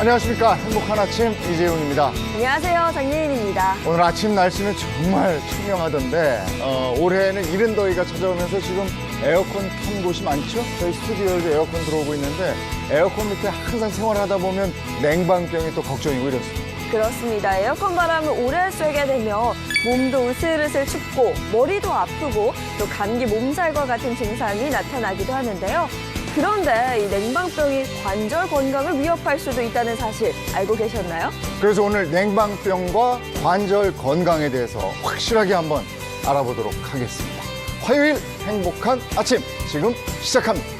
안녕하십니까. 행복한 아침 이재용입니다. 안녕하세요. 장예인입니다. 오늘 아침 날씨는 정말 청명하던데 올해는 이른 더위가 찾아오면서 지금 에어컨 켠 곳이 많죠? 저희 스튜디오에도 에어컨 들어오고 있는데 에어컨 밑에 항상 생활하다 보면 냉방병이 또 걱정이고 이렇습니다. 그렇습니다. 에어컨 바람을 오래 쐬게 되면 몸도 으슬으슬 춥고 머리도 아프고 또 감기 몸살과 같은 증상이 나타나기도 하는데요. 그런데 이 냉방병이 관절 건강을 위협할 수도 있다는 사실 알고 계셨나요? 그래서 오늘 냉방병과 관절 건강에 대해서 확실하게 한번 알아보도록 하겠습니다. 화요일 행복한 아침 지금 시작합니다.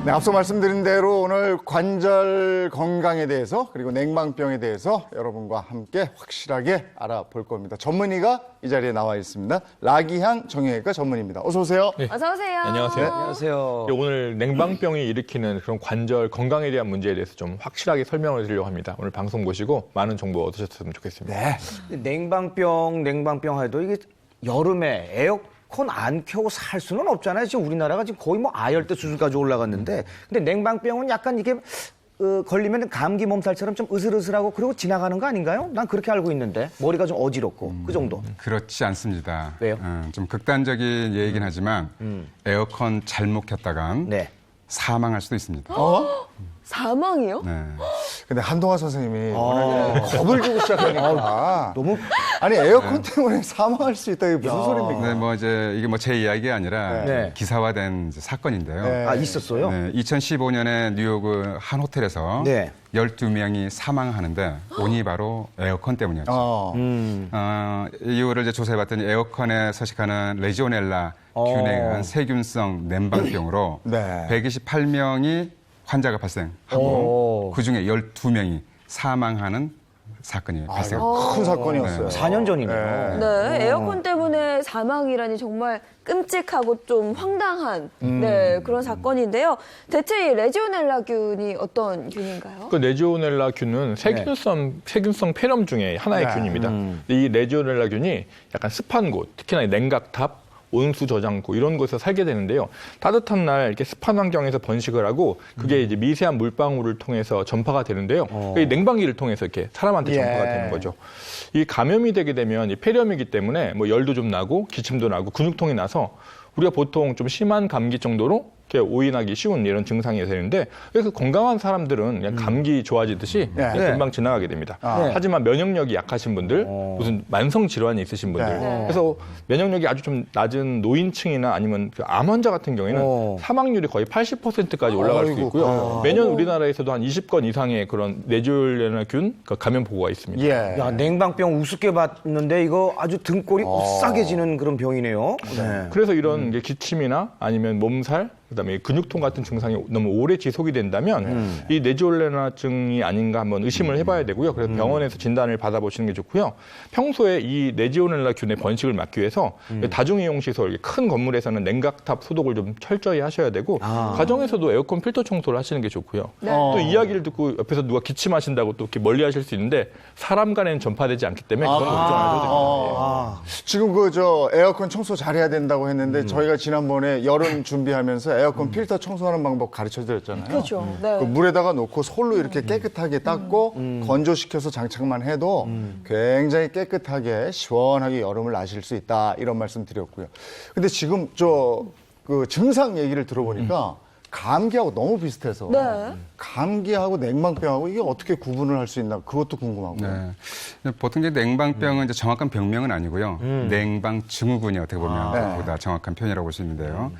네, 앞서 말씀드린 대로 오늘 관절 건강에 대해서 그리고 냉방병에 대해서 여러분과 함께 확실하게 알아볼 겁니다. 전문의가 이 자리에 나와 있습니다. 라기향 정형외과 전문의입니다. 어서 오세요. 네. 어서 오세요. 안녕하세요. 네. 안녕하세요. 오늘 냉방병이 일으키는 그런 관절 건강에 대한 문제에 대해서 좀 확실하게 설명을 드리려고 합니다. 오늘 방송 보시고 많은 정보 얻으셨으면 좋겠습니다. 네. 냉방병 해도 이게 여름에 에어컨 안 켜고 살 수는 없잖아요. 지금 우리나라가 지금 거의 뭐 아열대 수준까지 올라갔는데, 근데 냉방병은 약간 이게 걸리면 감기 몸살처럼 좀 으슬으슬하고 그리고 지나가는 거 아닌가요? 난 그렇게 알고 있는데 머리가 좀 어지럽고 그 정도. 그렇지 않습니다. 왜요? 좀 극단적인 얘기긴 하지만 에어컨 잘못 켰다간 네. 사망할 수도 있습니다. 사망이요? 네. 근데 한동화 선생님이 워낙에 겁을 주고 시작하니까 너무 아니 에어컨 때문에 사망할 수 있다. 이게 무슨 소리입니까? 네, 뭐 이제 이게 뭐 제 이야기가 아니라 네. 기사화된 이제 사건인데요. 네. 아 있었어요? 네, 2015년에 뉴욕 한 호텔에서 네. 12명이 사망하는데 원인이 바로 에어컨 때문이었죠. 이유를 이제 조사해봤더니 에어컨에 서식하는 레지오넬라 균에 의한 세균성 냉방병으로 네. 128명이 환자가 발생하고 그중에 12명이 사망하는 사건이 발생했습니다. 큰 사건이었어요. 4년 전이네요. 네, 에어컨 때문에 사망이라니 정말 끔찍하고 좀 황당한 그런 사건인데요. 대체 이 레지오넬라균이 어떤 균인가요? 그 레지오넬라균은 세균성 폐렴 중에 하나의 네. 균입니다. 이 레지오넬라균이 약간 습한 곳, 특히나 냉각탑, 온수 저장고 이런 곳에서 살게 되는데요. 따뜻한 날 이렇게 습한 환경에서 번식을 하고 그게 이제 미세한 물방울을 통해서 전파가 되는데요. 이 냉방기를 통해서 이렇게 사람한테 전파가 되는 거죠. 이 감염이 되게 되면 이 폐렴이기 때문에 뭐 열도 좀 나고 기침도 나고 근육통이 나서 우리가 보통 좀 심한 감기 정도로 이렇게 오인하기 쉬운 이런 증상이 되는데 그래서 건강한 사람들은 그냥 감기 좋아지듯이 그냥 금방 지나가게 됩니다. 하지만 면역력이 약하신 분들, 무슨 만성 질환이 있으신 분들, 그래서 면역력이 아주 좀 낮은 노인층이나 아니면 그 암 환자 같은 경우에는 사망률이 거의 80%까지 올라갈 수 있고요. 매년 우리나라에서도 한 20건 이상의 그런 레지오넬라균 감염 보고가 있습니다. 예. 야, 냉방병 우습게 봤는데 이거 아주 등골이 오싹해지는 그런 병이네요. 네. 그래서 이런 게 기침이나 아니면 몸살, 그다음에 근육통 같은 증상이 너무 오래 지속이 된다면 이 레지올레나증이 아닌가 한번 의심을 해봐야 되고요. 그래서 병원에서 진단을 받아보시는 게 좋고요. 평소에 이 레지오넬라균의 번식을 막기 위해서 다중이용시설, 큰 건물에서는 냉각탑 소독을 좀 철저히 하셔야 되고 가정에서도 에어컨 필터 청소를 하시는 게 좋고요. 또 이야기를 듣고 옆에서 누가 기침하신다고 또 이렇게 멀리 하실 수 있는데 사람 간에는 전파되지 않기 때문에 그건 걱정하셔도 됩니다. 지금 에어컨 청소 잘해야 된다고 했는데 저희가 지난번에 여름 준비하면서 에어컨 필터 청소하는 방법 가르쳐 드렸잖아요. 그렇죠. 네. 그 물에다가 놓고 솔로 이렇게 깨끗하게 닦고 건조시켜서 장착만 해도 굉장히 깨끗하게 시원하게 여름을 나실 수 있다 이런 말씀 드렸고요. 근데 지금 그 증상 얘기를 들어보니까 감기하고 너무 비슷해서 감기하고 냉방병하고 이게 어떻게 구분을 할 수 있나 그것도 궁금하고요. 네. 보통 이제 냉방병은 이제 정확한 병명은 아니고요. 냉방증후군이 어떻게 보면 보다 정확한 표현이라고 볼 수 있는데요.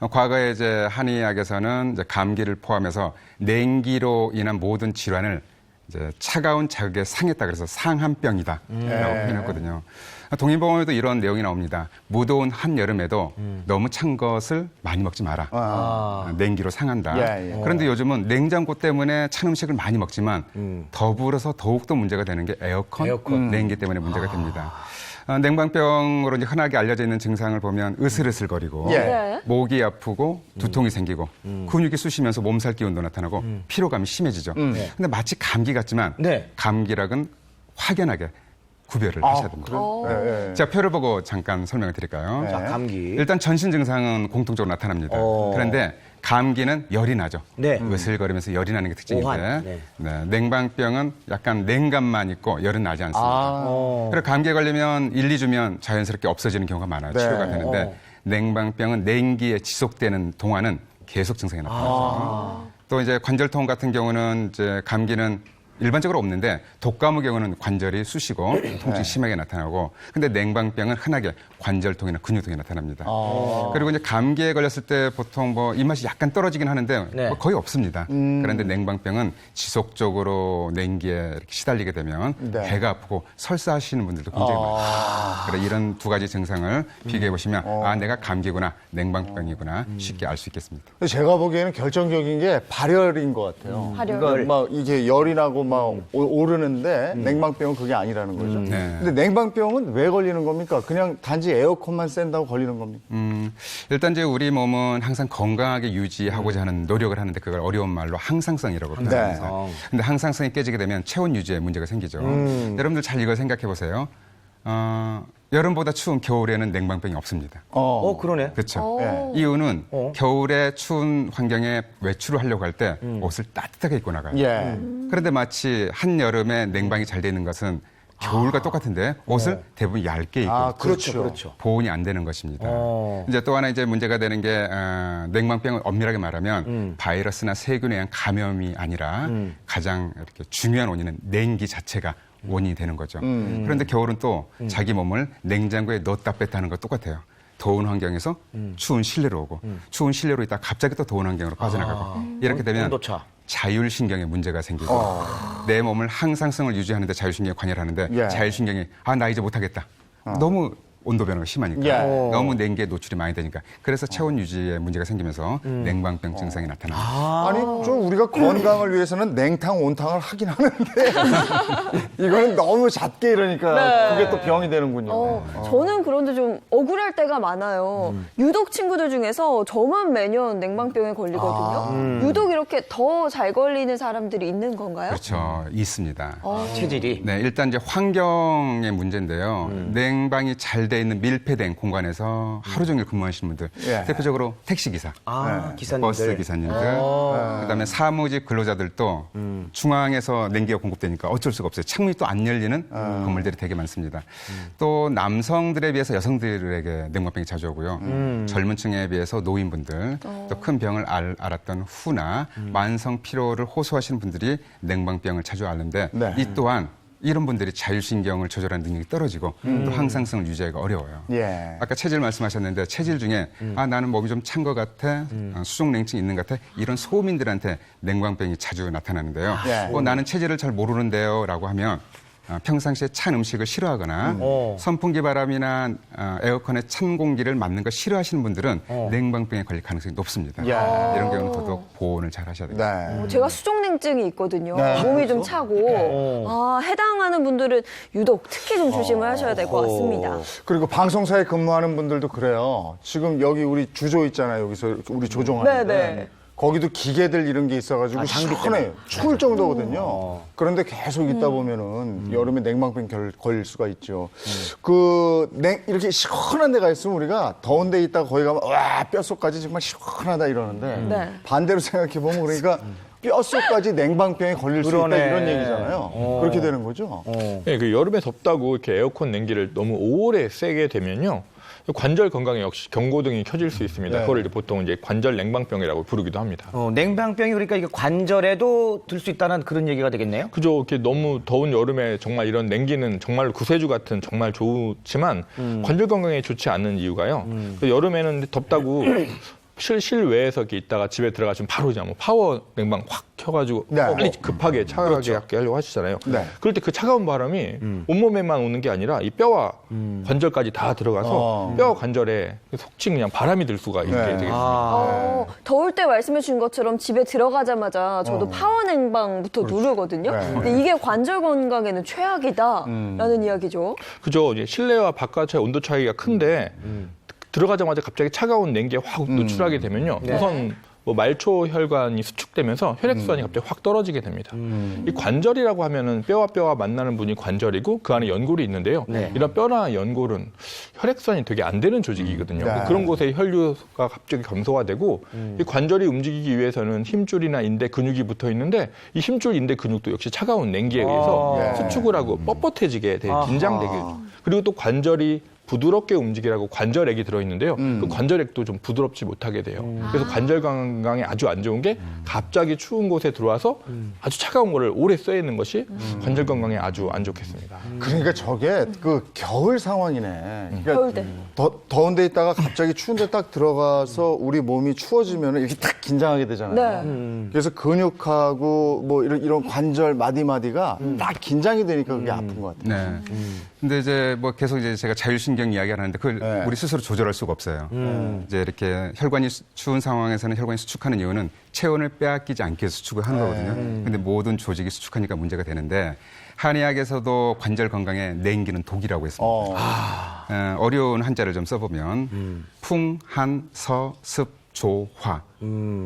과거에 이제 한의학에서는 이제 감기를 포함해서 냉기로 인한 모든 질환을 이제 차가운 자극에 상했다 그래서 상한병이다라고 표현했거든요. 동의보험에도 이런 내용이 나옵니다. 무더운 한여름에도 너무 찬 것을 많이 먹지 마라. 냉기로 상한다. 예, 예. 그런데 요즘은 냉장고 때문에 찬 음식을 많이 먹지만 더불어서 더욱더 문제가 되는 게 에어컨. 냉기 때문에 문제가 됩니다. 냉방병으로 이제 흔하게 알려져 있는 증상을 보면 으슬으슬거리고 예. 네. 목이 아프고 두통이 생기고 근육이 쑤시면서 몸살 기운도 나타나고 피로감이 심해지죠. 근데 마치 감기 같지만 네. 감기랑은 확연하게 구별을 하셔야 됩니다. 예, 예. 제가 표를 보고 잠깐 설명을 드릴까요? 자, 감기. 일단 전신 증상은 공통적으로 나타납니다. 그런데 감기는 열이 나죠. 네. 으슬거리면서 열이 나는 게 특징인데 오한. 네. 네, 냉방병은 약간 냉감만 있고 열은 나지 않습니다. 아. 그리고 감기에 걸리면 1, 2주면 자연스럽게 없어지는 경우가 많아요. 네. 치료가 되는데 냉방병은 냉기에 지속되는 동안은 계속 증상이 나타나죠. 또 이제 관절통 같은 경우는 이제 감기는 일반적으로 없는데 독감의 경우는 관절이 쑤시고 통증이 심하게 나타나고 근데 냉방병은 흔하게 관절통이나 근육통이 나타납니다. 그리고 이제 감기에 걸렸을 때 보통 뭐 입맛이 약간 떨어지긴 하는데 네. 뭐 거의 없습니다. 그런데 냉방병은 지속적으로 냉기에 이렇게 시달리게 되면 네. 배가 아프고 설사하시는 분들도 굉장히 많아요. 그래서 이런 두 가지 증상을 비교해 보시면 아 내가 감기구나 냉방병이구나 쉽게 알 수 있겠습니다. 근데 제가 보기에는 결정적인 게 발열인 것 같아요. 발열. 그러니까 막 이게 열이 나고 막 오르는데 냉방병은 그게 아니라는 거죠. 네. 근데 냉방병은 왜 걸리는 겁니까? 그냥 단지 에어컨만 쐰다고 걸리는 겁니까? 일단 이제 우리 몸은 항상 건강하게 유지하고자 하는 노력을 하는데 그걸 어려운 말로 항상성이라고 표현합니다. 근데 항상성이 깨지게 되면 체온 유지에 문제가 생기죠. 여러분들 잘 이걸 생각해 보세요. 여름보다 추운 겨울에는 냉방병이 없습니다. 그러네. 그렇죠. 예. 이유는 겨울에 추운 환경에 외출을 하려고 할 때 옷을 따뜻하게 입고 나가요. 예. 그런데 마치 한여름에 냉방이 잘 돼 있는 것은 겨울과 똑같은데 옷을 대부분 얇게 입고 아, 있고 그렇죠. 보온이 안 되는 것입니다. 이제 또 하나 이제 문제가 되는 게 냉방병을 엄밀하게 말하면 바이러스나 세균에 의한 감염이 아니라 가장 이렇게 중요한 원인은 냉기 자체가 원인이 되는 거죠. 그런데 겨울은 또 자기 몸을 냉장고에 넣었다 뺐다 하는 것 똑같아요. 더운 환경에서 추운 실내로 오고 추운 실내로 있다 갑자기 또 더운 환경으로 빠져나가고 이렇게 되면 온도차. 자율신경에 문제가 생기고 내 몸을 항상성을 유지하는데 자율신경이 관여를 하는데 예. 자율신경이 아 나 이제 못하겠다. 너무 온도 변화가 심하니까 예. 너무 냉기에 노출이 많이 되니까 그래서 체온 유지에 문제가 생기면서 냉방병 증상이 나타납니다. 아니, 좀 우리가 건강을 위해서는 냉탕, 온탕을 하긴 하는데 이거는 너무 잦게 이러니까 네. 그게 또 병이 되는군요. 저는 그런데 좀 억울할 때가 많아요. 유독 친구들 중에서 저만 매년 냉방병에 걸리거든요. 유독 이렇게 더 잘 걸리는 사람들이 있는 건가요? 그렇죠. 있습니다. 체질이. 네, 일단 이제 환경의 문제인데요. 냉방이 잘 돼 있는 밀폐된 공간에서 하루 종일 근무하시는 분들, 예. 대표적으로 택시기사, 기사님들. 버스 기사님들, 그다음에 사무직 근로자들도 중앙에서 냉기가 공급되니까 어쩔 수가 없어요. 창문이 또 안 열리는 건물들이 되게 많습니다. 또 남성들에 비해서 여성들에게 냉방병이 자주 오고요. 젊은 층에 비해서 노인분들, 또 큰 병을 앓았던 후나 만성 피로를 호소하시는 분들이 냉방병을 자주 앓는데 네. 이 또한 이런 분들이 자율신경을 조절하는 능력이 떨어지고 또 항상성을 유지하기가 어려워요. 예. 아까 체질 말씀하셨는데 체질 중에 아 나는 몸이 좀 찬 것 같아, 수족냉증이 있는 것 같아 이런 소민들한테 냉방병이 자주 나타나는데요. 예. 나는 체질을 잘 모르는데요라고 하면 평상시에 찬 음식을 싫어하거나 선풍기 바람이나 에어컨의 찬 공기를 맞는 거 싫어하시는 분들은 냉방병에 걸릴 가능성이 높습니다. 야. 이런 경우는 더더욱 보온을 잘 하셔야 됩니다. 네. 제가 수족냉증이 있거든요. 네. 몸이 좀 차고 해당하는 분들은 유독 특히 좀 조심을 하셔야 될 것 같습니다. 그리고 방송사에 근무하는 분들도 그래요. 지금 여기 우리 주조 있잖아요. 여기서 우리 조종하는데. 네네. 거기도 기계들 이런 게 있어가지고 시원해요. 추울 정도거든요. 그런데 계속 있다 보면은 여름에 냉방병 걸릴 수가 있죠. 이렇게 시원한 데가 있으면 우리가 더운 데 있다가 거기 가면 와 뼛속까지 정말 시원하다 이러는데 네. 반대로 생각해 보면 그러니까 뼛속까지 냉방병에 걸릴 수 있다 그러네. 이런 얘기잖아요. 그렇게 되는 거죠. 네, 그 여름에 덥다고 이렇게 에어컨 냉기를 너무 오래 세게 되면요. 관절 건강에 역시 경고등이 켜질 수 있습니다. 네. 그걸 이제 보통 이제 관절 냉방병이라고 부르기도 합니다. 냉방병이 그러니까 이게 관절에도 들 수 있다는 그런 얘기가 되겠네요. 그죠. 이렇게 너무 더운 여름에 정말 이런 냉기는 정말 구세주 같은 정말 좋지만 관절 건강에 좋지 않은 이유가요. 그 여름에는 덥다고 실외에서 이렇게 있다가 집에 들어가시면 바로 이제 뭐 파워 냉방 확 켜가지고 네. 빨리 급하게 차가게 하려고 하시잖아요. 네. 그럴 때 그 차가운 바람이 온몸에만 오는 게 아니라 이 뼈와 관절까지 다 들어가서 뼈 관절에 속칭 그냥 바람이 들 수가 있게 네. 되겠습니다. 더울 때 말씀해 주신 것처럼 집에 들어가자마자 저도 파워 냉방부터 누르거든요. 네. 근데 이게 관절 건강에는 최악이다라는 이야기죠. 그죠. 이제 실내와 바깥의 온도 차이가 큰데 들어가자마자 갑자기 차가운 냉기에 확 노출하게 되면요. 우선 뭐 말초 혈관이 수축되면서 혈액순환이 갑자기 확 떨어지게 됩니다. 이 관절이라고 하면은 뼈와 뼈가 만나는 부분이 관절이고 그 안에 연골이 있는데요. 네. 이런 뼈나 연골은 혈액순환이 되게 안 되는 조직이거든요. 네. 그런 곳에 혈류가 갑자기 감소화되고 이 관절이 움직이기 위해서는 힘줄이나 인대, 근육이 붙어 있는데 이 힘줄, 인대, 근육도 역시 차가운 냉기에 의해서 예. 수축을 하고 뻣뻣해지게 되게 긴장되게 그리고 또 관절이 부드럽게 움직이라고 관절액이 들어있는데요. 그 관절액도 좀 부드럽지 못하게 돼요. 그래서 관절 건강에 아주 안 좋은 게 갑자기 추운 곳에 들어와서 아주 차가운 거를 오래 써 있는 것이 관절 건강에 아주 안 좋겠습니다. 그러니까 저게 그 겨울 상황이네. 그러니까 겨울 때. 더운 데 있다가 갑자기 추운 데 딱 들어가서 우리 몸이 추워지면 이렇게 딱 긴장하게 되잖아요. 네. 그래서 근육하고 뭐 이런 관절 마디마디가 딱 긴장이 되니까 그게 아픈 것 같아요. 네. 근데 이제 뭐 계속 이제 제가 자율신경 이야기를 하는데 그걸 네. 우리 스스로 조절할 수가 없어요. 이제 이렇게 혈관이 추운 상황에서는 혈관이 수축하는 이유는 체온을 빼앗기지 않게 해서 수축을 하는 거거든요. 근데 모든 조직이 수축하니까 문제가 되는데 한의학에서도 관절 건강에 냉기는 독이라고 했습니다. 어려운 한자를 좀 써보면 풍, 한, 서, 습, 조, 화.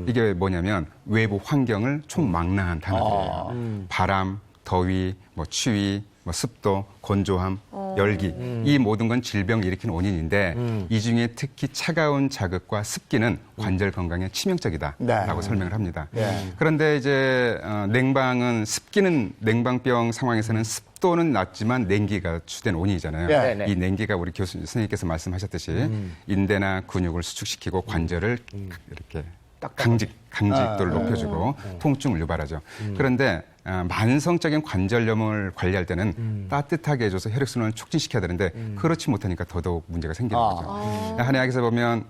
이게 뭐냐면 외부 환경을 총망라한 단어들이에요. 바람, 더위, 뭐 추위, 뭐 습도, 건조함, 열기 이 모든 건 질병을 일으키는 원인인데 이 중에 특히 차가운 자극과 습기는 관절 건강에 치명적이다라고 네. 설명을 합니다. 네. 그런데 이제 냉방은 습기는 냉방병 상황에서는 습도는 낮지만 냉기가 주된 원인이잖아요. 네, 네. 이 냉기가 우리 선생님께서 말씀하셨듯이 인대나 근육을 수축시키고 관절을 이렇게 강직도를 높여주고 통증을 유발하죠. 그런데 만성적인 관절염을 관리할 때는 따뜻하게 해줘서 혈액순환을 촉진시켜야 되는데 그렇지 못하니까 더더욱 문제가 생기는 거죠. 한의학에서 보면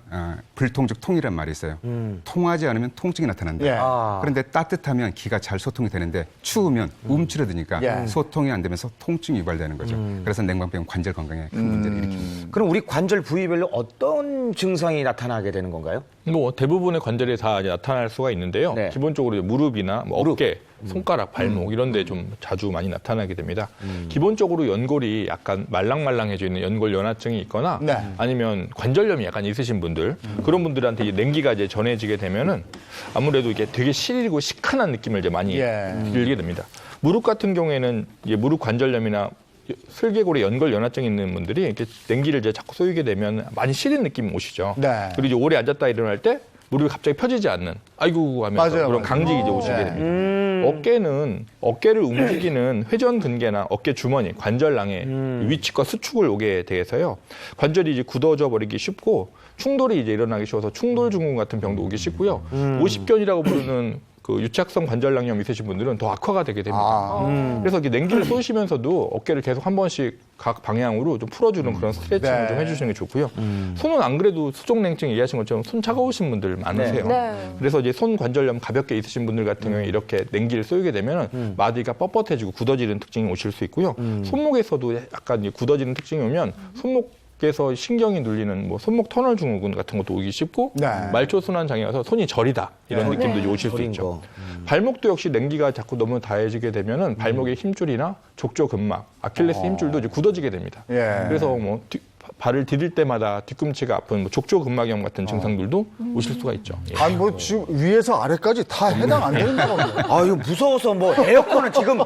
불통즉 통이란 말이 있어요. 통하지 않으면 통증이 나타난다. 예. 그런데 따뜻하면 기가 잘 소통이 되는데 추우면 움츠러드니까 예. 소통이 안 되면서 통증이 유발되는 거죠. 그래서 냉방병은 관절 건강에 큰 문제를 일으킵니다. 그럼 우리 관절 부위별로 어떤 증상이 나타나게 되는 건가요? 뭐 대부분의 관절이 다 이제 나타날 수가 있는데요. 네. 기본적으로 무릎이나 뭐 어깨, 손가락, 발목 이런 데 좀 자주 많이 나타나게 됩니다. 기본적으로 연골이 약간 말랑말랑해져 있는 연골 연화증이 있거나 네. 아니면 관절염이 약간 있으신 분들 그런 분들한테 이 냉기가 이제 전해지게 되면은 아무래도 이게 되게 시리고 시큰한 느낌을 이제 많이 예. 들게 됩니다. 무릎 같은 경우에는 이제 무릎 관절염이나 슬개골에 연골 연화증 있는 분들이 이렇게 냉기를 이제 자꾸 쏘이게 되면 많이 시린 느낌 오시죠. 네. 그리고 이제 오래 앉았다 일어날 때 무릎이 갑자기 펴지지 않는 아이고 하면서 맞아요, 그런 맞아요. 강직이 이제 오시게 네. 됩니다. 어깨는 어깨를 움직이는 회전 근개나 어깨 주머니, 관절낭의 위치과 수축을 오게 돼서요. 관절이 이제 굳어져 버리기 쉽고 충돌이 이제 일어나기 쉬워서 충돌 증후군 같은 병도 오기 쉽고요. 50견이라고 부르는 그 유착성 관절낭염 있으신 분들은 더 악화가 되게 됩니다. 그래서 이렇게 냉기를 쏘시면서도 어깨를 계속 한 번씩 각 방향으로 좀 풀어주는 그런 스트레칭을 네. 좀 해주시는 게 좋고요. 손은 안 그래도 수족냉증 얘기하신 것처럼 손 차가우신 분들 많으세요. 네. 그래서 이제 손 관절염 가볍게 있으신 분들 같은 경우에 이렇게 냉기를 쏘이게 되면 마디가 뻣뻣해지고 굳어지는 특징이 오실 수 있고요. 손목에서도 약간 이제 굳어지는 특징이 오면 손목에서 신경이 눌리는 뭐 손목 터널 증후군 같은 것도 오기 쉽고 네. 말초 순환 장애 와서 손이 저리다 이런 느낌도 이제 오실 수 저린 있죠. 거. 발목도 역시 냉기가 자꾸 너무 다해지게 되면은 발목의 힘줄이나 족저 근막, 아킬레스 힘줄도 이제 굳어지게 됩니다. 예. 그래서 뭐 발을 디딜 때마다 뒤꿈치가 아픈 뭐 족저 근막염 같은 증상들도 오실 수가 있죠. 예. 아니 뭐 지금 위에서 아래까지 다 해당 안 되는 거거든요. 아유 무서워서 뭐 에어컨은 지금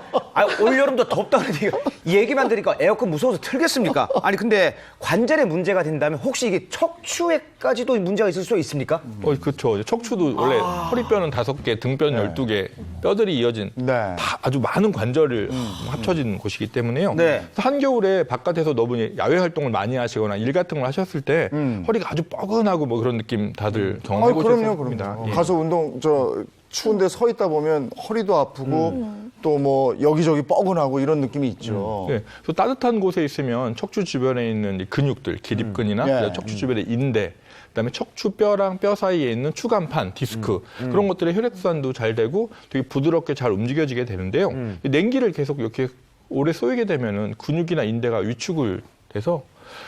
올여름도 덥다는데 이 얘기만 들으니까 에어컨 무서워서 틀겠습니까? 아니 근데 관절에 문제가 된다면 혹시 이게 척추에까지도 문제가 있을 수 있습니까? 그렇죠. 척추도 원래 허리뼈는 5개, 등뼈는 12개, 뼈들이 이어진 네. 다 아주 많은 관절을 합쳐진 곳이기 때문에요. 네. 그래서 한겨울에 바깥에서 너무 야외 활동을 많이 하시거나 일 같은 걸 하셨을 때 허리가 아주 뻐근하고 뭐 그런 느낌 다들 경험해 보셨을 그럼요, 겁니다. 그럼요. 예. 가서 추운데 서 있다 보면 허리도 아프고 또 뭐 여기저기 뻐근하고 이런 느낌이 있죠. 네. 그래서 따뜻한 곳에 있으면 척추 주변에 있는 이 근육들, 기립근이나 네. 척추 주변의 인대, 그다음에 척추뼈랑 뼈 사이에 있는 추간판, 디스크 그런 것들의 혈액순환도 잘 되고 되게 부드럽게 잘 움직여지게 되는데요. 이 냉기를 계속 이렇게 오래 쏘이게 되면은 근육이나 인대가 위축을 돼서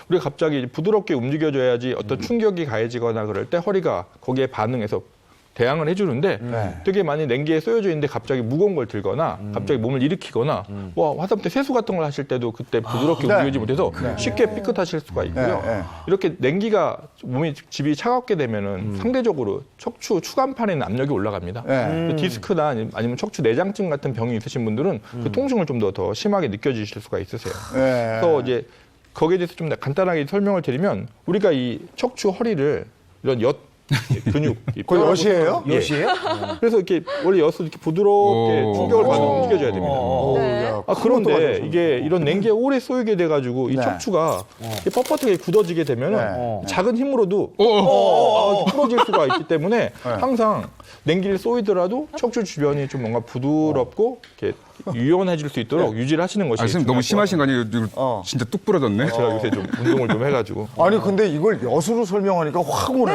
우리가 갑자기 부드럽게 움직여줘야지 어떤 충격이 가해지거나 그럴 때 허리가 거기에 반응해서 대항을 해주는데 되게 많이 냉기에 쏘여져 있는데 갑자기 무거운 걸 들거나 갑자기 몸을 일으키거나 뭐 화산재 세수 같은 걸 하실 때도 그때 부드럽게 움직이지 못해서 쉽게 삐끗하실 수가 있고요. 이렇게 냉기가 몸이 집이 차갑게 되면은 상대적으로 척추 추간판에 있는 압력이 올라갑니다. 디스크나 아니면 척추 내장증 같은 병이 있으신 분들은 그 통증을 좀 더 심하게 느껴지실 수가 있으세요. 그래서 이제 거기에 대해서 좀 간단하게 설명을 드리면 우리가 이 척추 허리를 이런 근육. 그거 엿이에요? 예. 엿이에요? 그래서 이렇게 원래 엿은 이렇게 부드럽게 오. 충격을 받으면 움직여져야 됩니다. 네. 야, 그런데 이게 이런 냉기에 오래 쏘이게 돼가지고 이 네. 척추가 이렇게 뻣뻣하게 굳어지게 되면 네. 작은 힘으로도 이렇게 부러질 수가 있기 때문에 항상 냉기를 쏘이더라도 척추 주변이 좀 뭔가 부드럽고 이렇게 유연해질 수 있도록 유지를 하시는 것이 선생님 너무 중요할 심하신 거 아니에요? 이거 진짜 뚝 부러졌네. 것 같아요. 제가 요새 좀 운동을 좀 해가지고. 아니 근데 이걸 엿으로 설명하니까 확 오네.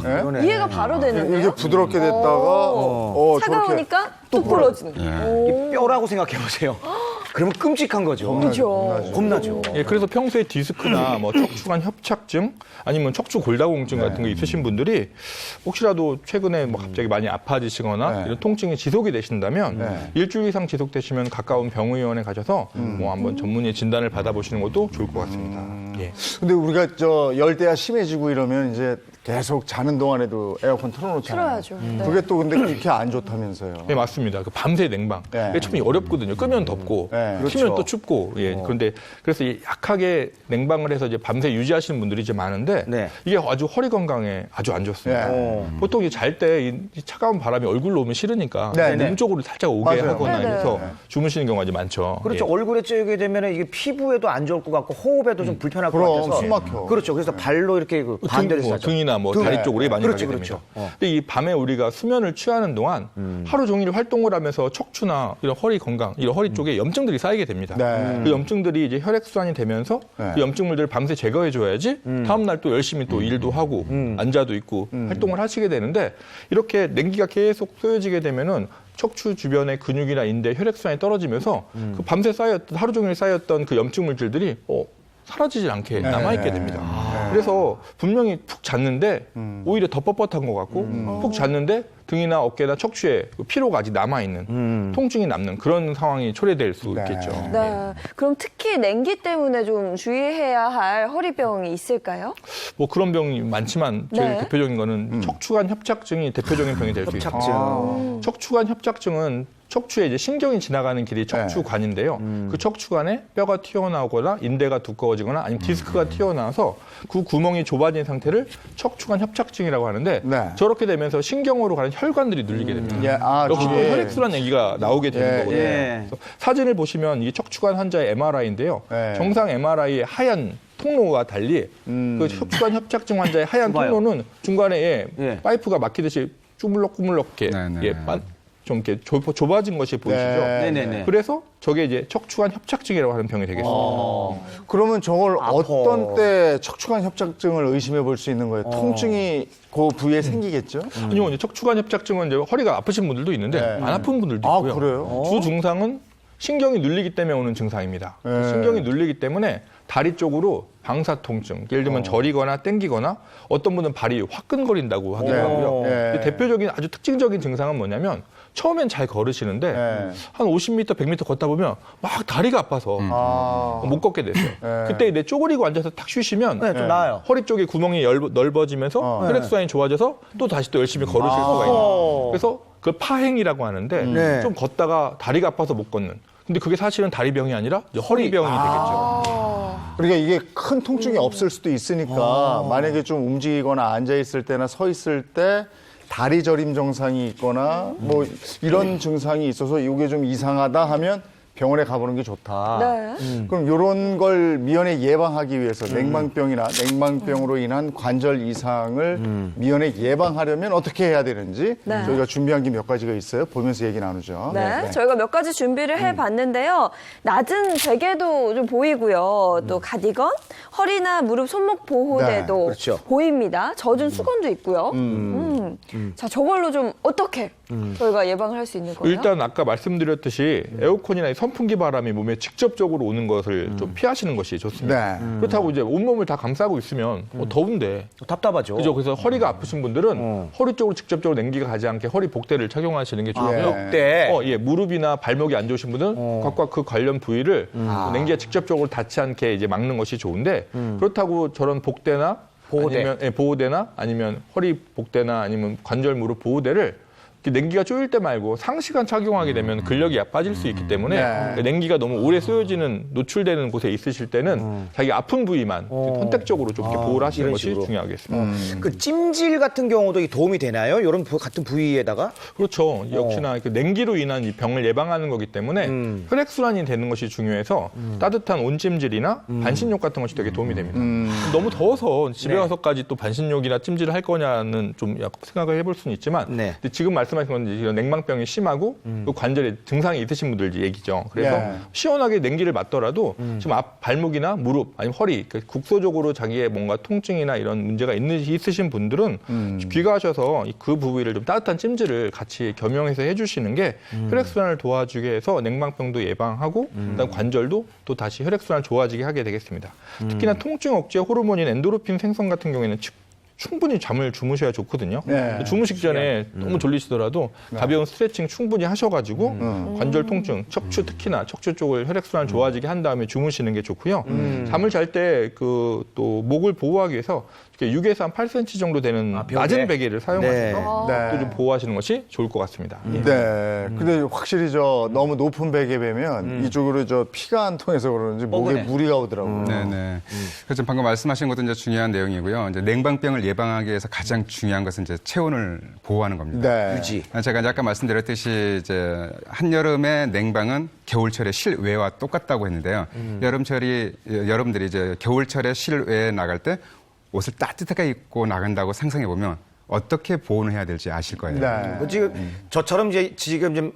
네. 예? 이해가 바로 되는데요. 이렇게 부드럽게 됐다가 저렇게 차가우니까 뚝 부러지는. 이 뼈라고 생각해 보세요. 그러면 끔찍한 거죠. 그렇죠. 겁나죠. 예, 그래서 평소에 디스크나 뭐 척추관 협착증 아니면 척추 골다공증 같은 게 있으신 분들이 혹시라도 최근에 뭐 갑자기 많이 아파지시거나 이런 통증이 지속이 되신다면 일주일 이상 지속되시면 가까운 병의원에 가셔서 뭐 한번 전문의 진단을 받아보시는 것도 좋을 것 같습니다. 예. 근데 우리가 열대야 심해지고 이러면 이제 계속 자는 동안에도 에어컨 틀어놓잖아요. 틀어야죠. 네. 그게 또 근데 그렇게 안 좋다면서요. 네, 맞습니다. 그 밤새 냉방. 네. 그게 참 어렵거든요. 끄면 덥고, 네. 키면 또 춥고. 예. 그런데 그래서 이 약하게 냉방을 해서 이제 밤새 유지하시는 분들이 이제 많은데 네. 이게 아주 허리 건강에 아주 안 좋습니다. 보통 잘 때 이 차가운 바람이 얼굴로 오면 싫으니까 네, 네. 몸 쪽으로 살짝 오게 맞아요. 하거나 네, 네. 해서 주무시는 경우가 이제 많죠. 그렇죠. 예. 얼굴에 쬐게 되면 이게 피부에도 안 좋을 것 같고 호흡에도 좀 불편할 것 그럼, 같아서. 숨 막혀. 그렇죠. 그래서 발로 이렇게 그 반대로 뭐 사죠. 등이나 뭐 등. 다리 쪽으로 많이 그렇죠, 가게 그렇죠. 됩니다. 근데 이 밤에 우리가 수면을 취하는 동안 하루 종일 활동을 하면서 척추나 이런 허리 건강, 이런 허리 쪽에 염증들이 쌓이게 됩니다. 네. 그 염증들이 이제 혈액순환이 되면서 네. 그 염증물들을 밤새 제거해줘야지 다음날 또 열심히 또 일도 하고 앉아도 있고 활동을 하시게 되는데 이렇게 냉기가 계속 쏘여지게 되면은 척추 주변의 근육이나 인대, 혈액순환이 떨어지면서 그 밤새 쌓였던 하루 종일 쌓였던 그 염증 물질들이 사라지질 않게 남아있게 됩니다. 그래서 분명히 푹 잤는데 오히려 더 뻣뻣한 것 같고 푹 잤는데 등이나 어깨나 척추에 피로가 아직 남아있는 통증이 남는 그런 상황이 초래될 수 있겠죠. 네. 그럼 특히 냉기 때문에 좀 주의해야 할 허리병이 있을까요? 뭐 그런 병이 많지만 제일 네. 대표적인 거는 척추관 협착증이 대표적인 병이 될 수 있습니다. 협착증. 척추관 협착증은 척추에 이제 신경이 지나가는 길이 척추관인데요. 그 척추관에 뼈가 튀어나오거나 인대가 두꺼워지거나 아니면 디스크가 튀어나와서 그 구멍이 좁아진 상태를 척추관 협착증이라고 하는데 네. 저렇게 되면서 신경으로 가는 혈관들이 눌리게 됩니다. 예, 역시 또 그게- 혈액순환 얘기가 나오게 되는 예, 거거든요. 예. 그래서 사진을 보시면 이게 척추관 환자의 MRI인데요. 예. 정상 MRI의 하얀 통로와 달리 그 척추관 협착증 환자의 하얀 좁아요. 통로는 중간에 예. 파이프가 막히듯이 쭈물럭쭈물럭 이렇게 네네. 좀 이렇게 좁아진 것이 보이시죠? 네. 네네네. 그래서 저게 이제 척추관 협착증이라고 하는 병이 되겠습니다. 그러면 저걸 아파. 어떤 때 척추관 협착증을 의심해 볼 수 있는 거예요? 통증이 그 부위에 생기겠죠? 아니요, 이제 척추관 협착증은 이제 허리가 아프신 분들도 있는데 네. 안 아픈 분들도 아, 있고요. 그래요? 주 증상은 신경이 눌리기 때문에 오는 증상입니다. 네. 신경이 눌리기 때문에 다리 쪽으로 방사 통증, 예를 들면 저리거나 땡기거나 어떤 분은 발이 화끈거린다고 하기도 네. 하고요. 네. 대표적인 아주 특징적인 증상은 뭐냐면 처음엔 잘 걸으시는데 네. 한 50m, 100m 걷다 보면 막 다리가 아파서 못 걷게 됐어요. 그때 내 쪼그리고 앉아서 탁 쉬시면 네, 좀 나아요. 허리 쪽에 구멍이 넓어지면서 혈액순환이 좋아져서 또 다시 또 열심히 걸으실 수가 있는. 그래서 그 파행이라고 하는데 네. 좀 걷다가 다리가 아파서 못 걷는. 근데 그게 사실은 다리병이 아니라 이제 허리병이 되겠죠. 그러니까 이게 큰 통증이 없을 수도 있으니까 만약에 좀 움직이거나 앉아 있을 때나 서 있을 때 다리 저림 증상이 있거나 뭐 이런 증상이 있어서 이게 좀 이상하다 하면 병원에 가보는 게 좋다. 네. 그럼 이런 걸 미연에 예방하기 위해서 냉방병이나 냉방병으로 인한 관절 이상을 미연에 예방하려면 어떻게 해야 되는지 네. 저희가 준비한 게 몇 가지가 있어요. 보면서 얘기 나누죠. 네, 저희가 몇 가지 준비를 해봤는데요. 낮은 베개도 좀 보이고요. 또 가디건, 허리나 무릎, 손목 보호대도 네, 그렇죠. 보입니다. 젖은 수건도 있고요. 자, 저걸로 좀 어떻게 저희가 예방을 할 수 있는 거예요? 일단 아까 말씀드렸듯이 에어컨이나 이 선풍기 바람이 몸에 직접적으로 오는 것을 좀 피하시는 것이 좋습니다. 네. 그렇다고 이제 온몸을 다 감싸고 있으면 더운데 답답하죠. 그죠? 그래서 허리가 아프신 분들은 허리 쪽으로 직접적으로 냉기가 가지 않게 허리 복대를 착용하시는 게 좋고요. 복대. 예, 무릎이나 발목이 안 좋으신 분은 각각 그 관련 부위를 냉기가 직접적으로 닿지 않게 이제 막는 것이 좋은데 그렇다고 저런 복대나 보호대. 아니면 보호대나 아니면 허리 복대나 아니면 관절 무릎 보호대를 이렇게 냉기가 쪼일 때 말고 상시간 착용하게 되면 근력이 빠질 수 있기 때문에 네. 냉기가 너무 오래 쏘여지는 노출되는 곳에 있으실 때는 자기 아픈 부위만 선택적으로 좀 이렇게 보호를 하시는 이런 것이 식으로. 중요하겠습니다. 그 찜질 같은 경우도 이 도움이 되나요? 이런 같은 부위에다가? 그렇죠. 역시나 그 냉기로 인한 이 병을 예방하는 거기 때문에 혈액순환이 되는 것이 중요해서 따뜻한 온찜질이나 반신욕 같은 것이 되게 도움이 됩니다. 너무 더워서 집에 가서까지 또 반신욕이나 찜질을 할 거냐는 좀 약간 생각을 해볼 수는 있지만 네. 근데 지금 말씀하신 건 이런 냉방병이 심하고 그 관절에 증상이 있으신 분들 얘기죠. 그래서 네. 시원하게 냉기를 맞더라도 지금 앞 발목이나 무릎 아니면 허리 그 국소적으로 자기의 뭔가 통증이나 이런 문제가 있으신 분들은 귀가하셔서 그 부위를 좀 따뜻한 찜질을 같이 겸용해서 해주시는 게 혈액순환을 도와주게 해서 냉방병도 예방하고 그다음 관절도 또 다시 혈액순환 좋아지게 하게 되겠습니다. 특히나 통증 억제 호르몬인 엔도르핀 생성 같은 경우에는 충분히 잠을 주무셔야 좋거든요. 네. 주무시기 전에 너무 졸리시더라도 가벼운 스트레칭 충분히 하셔가지고 관절 통증, 척추 특히나 척추 쪽을 혈액순환 좋아지게 한 다음에 주무시는 게 좋고요. 잠을 잘 때 그 또 목을 보호하기 위해서 6에서 한 8cm 정도 되는 벽에? 낮은 베개를 사용하셔서 네. 또 좀 보호하시는 것이 좋을 것 같습니다. 예. 네. 근데 확실히 너무 높은 베개 베면 이쪽으로 피가 안 통해서 그러는지 목에 뻐근해. 무리가 오더라고요. 네네. 그래서 방금 말씀하신 것도 이제 중요한 내용이고요. 이제 냉방병을 예방하기 위해서 가장 중요한 것은 이제 체온을 보호하는 겁니다. 네. 유지. 제가 이제 아까 말씀드렸듯이 이제 한여름에 냉방은 겨울철에 실외와 똑같다고 했는데요. 여러분들이 이제 겨울철에 실외에 나갈 때 옷을 따뜻하게 입고 나간다고 상상해 보면 어떻게 보온을 해야 될지 아실 거예요. 네. 그 지금 저처럼 지금 좀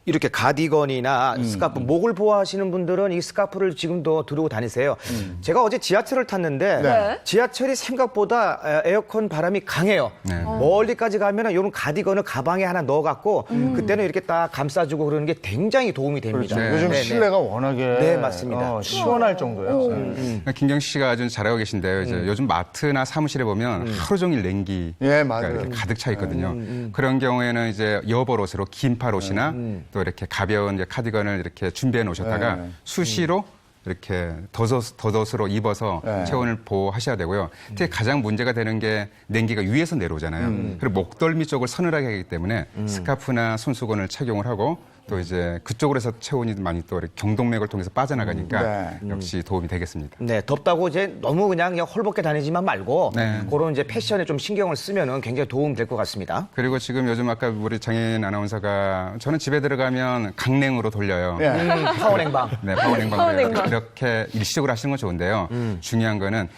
이렇게 가디건이나 스카프, 목을 보호하시는 분들은 이 스카프를 지금도 두르고 다니세요. 제가 어제 지하철을 탔는데 네. 지하철이 생각보다 에어컨 바람이 강해요. 네. 멀리까지 가면은 이런 가디건을 가방에 하나 넣어갖고 그때는 이렇게 딱 감싸주고 그러는 게 굉장히 도움이 됩니다. 그렇죠. 요즘 네, 네. 실내가 워낙에 네, 맞습니다. 시원할 정도예요. 김경식 씨가 아주 잘하고 계신데요. 이제 요즘 마트나 사무실에 보면 하루 종일 냉기가 예, 맞아요. 이렇게 가득 차 있거든요. 그런 경우에는 이제 여벌옷으로 긴팔옷이나 또 이렇게 가벼운 이제 카디건을 이렇게 준비해 놓으셨다가 네. 수시로 이렇게 덧옷으로 입어서 네. 체온을 보호하셔야 되고요. 특히 가장 문제가 되는 게 냉기가 위에서 내려오잖아요. 그리고 목덜미 쪽을 서늘하게 하기 때문에 스카프나 손수건을 착용을 하고 또 이제 그쪽으로 해서 체온이 많이 또 이렇게 경동맥을 통해서 빠져나가니까 역시 도움이 되겠습니다. 네, 덥다고 이제 너무 그냥 헐벗게 다니지만 말고 네. 그런 이제 패션에 좀 신경을 쓰면은 굉장히 도움 될 것 같습니다. 그리고 지금 요즘 아까 우리 장혜인 아나운서가 저는 집에 들어가면 강냉으로 돌려요. 예. 파워냉방. 네, 파워냉방을 파워냉방. 그렇게 일시적으로 하시는 건 좋은데요. 중요한 거는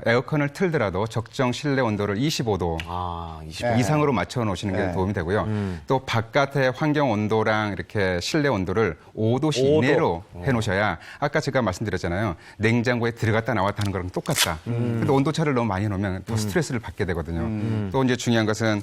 에어컨을 틀더라도 적정 실내 온도를 25도 아, 20. 이상으로 맞춰 놓으시는 게 네. 도움이 되고요. 또 바깥의 환경 온도랑 이렇게 실내 온도를 5도씩 5도. 이내로 해 놓으셔야 아까 제가 말씀드렸잖아요. 냉장고에 들어갔다 나왔다 하는 거랑 똑같다. 근데 온도 차를 너무 많이 놓으면 더 스트레스를 받게 되거든요. 또 이제 중요한 것은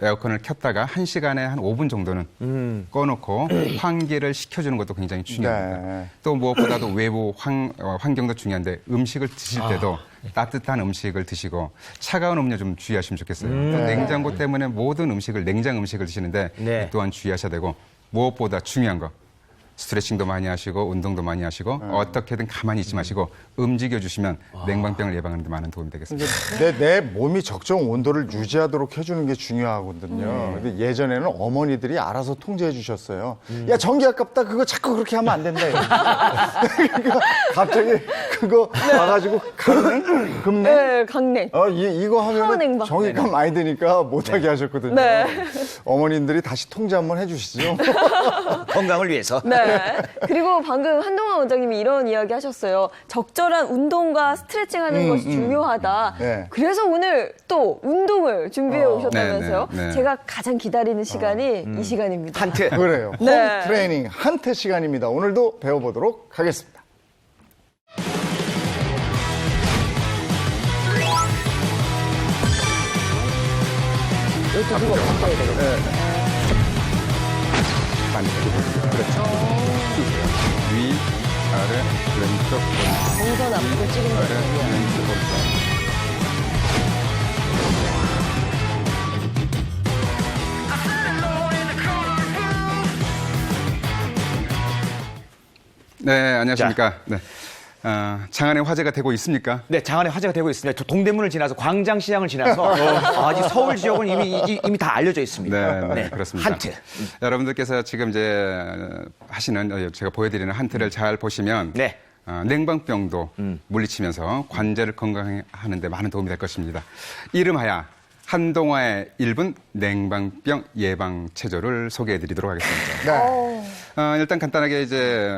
에어컨을 켰다가 1시간에 한 5분 정도는 꺼놓고 환기를 시켜주는 것도 굉장히 중요합니다. 네. 또 무엇보다도 외부 환경도 중요한데 음식을 드실 때도 따뜻한 음식을 드시고 차가운 음료 좀 주의하시면 좋겠어요. 또 냉장고 때문에 모든 음식을 냉장 음식을 드시는데 네. 또한 주의하셔야 되고 무엇보다 중요한 거 스트레칭도 많이 하시고 운동도 많이 하시고 어떻게든 가만히 있지 마시고 움직여 주시면 냉방병을 예방하는 데 많은 도움이 되겠습니다. 내 몸이 적정 온도를 유지하도록 해주는 게 중요하거든요. 근데 예전에는 어머니들이 알아서 통제해 주셨어요. 야, 전기 아깝다. 그거 자꾸 그렇게 하면 안 된다. 그러니까 갑자기 그거 와가지고 강냉? 금냉? 네, 강냉. 이거 하면 하원냉방. 정이감 많이 드니까 못하게 하셨거든요. 네. 어머님들이 다시 통제 한번 해주시죠. 건강을 위해서. 네. 그리고 방금 한동환 원장님이 이런 이야기 하셨어요. 적절한 운동과 스트레칭 하는 것이 중요하다. 네. 그래서 오늘 또 운동을 준비해 오셨다면서요? 네, 네, 네. 제가 가장 기다리는 시간이 이 시간입니다. 한트. 그래요. 네. 홈 트레이닝 한테 시간입니다. 오늘도 배워보도록 하겠습니다. 이것도 누가 바꿔야 되겠네. 그렇죠. 위, 아래, 왼쪽, 오른쪽, 동선 앞으로 찍는 아래, 거예요. 왼쪽, 오른쪽. 네, 안녕하십니까. 네. 장안의 화제가 되고 있습니까? 네, 장안의 화제가 되고 있습니다. 저 동대문을 지나서 광장시장을 지나서 아직 서울 지역은 이미 다 알려져 있습니다. 네, 그렇습니다. 한트. 여러분들께서 지금 이제 하시는 제가 보여드리는 한트를 잘 보시면 네. 냉방병도 물리치면서 관절을 건강하는 데 많은 도움이 될 것입니다. 이름하여 한동화의 1분 냉방병 예방 체조를 소개해 드리도록 하겠습니다. 네. 일단 간단하게 이제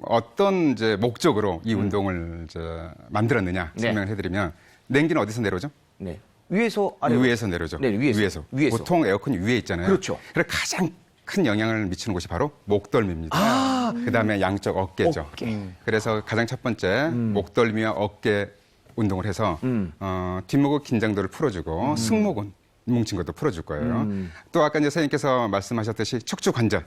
어떤 이제 목적으로 이 운동을 이제 만들었느냐 네. 설명을 해드리면 냉기는 어디서 내려오죠? 네. 위에서 아래로. 위에서 내려오죠. 네, 위에서. 위에서. 보통 에어컨이 위에 있잖아요. 그렇죠. 그래서 가장 큰 영향을 미치는 곳이 바로 목덜미입니다. 그다음에 양쪽 어깨죠. 그래서 가장 첫 번째 목덜미와 어깨 운동을 해서 뒷목의 긴장도를 풀어주고 승모근 뭉친 것도 풀어줄 거예요. 또 아까 이제 선생님께서 말씀하셨듯이 척추 관절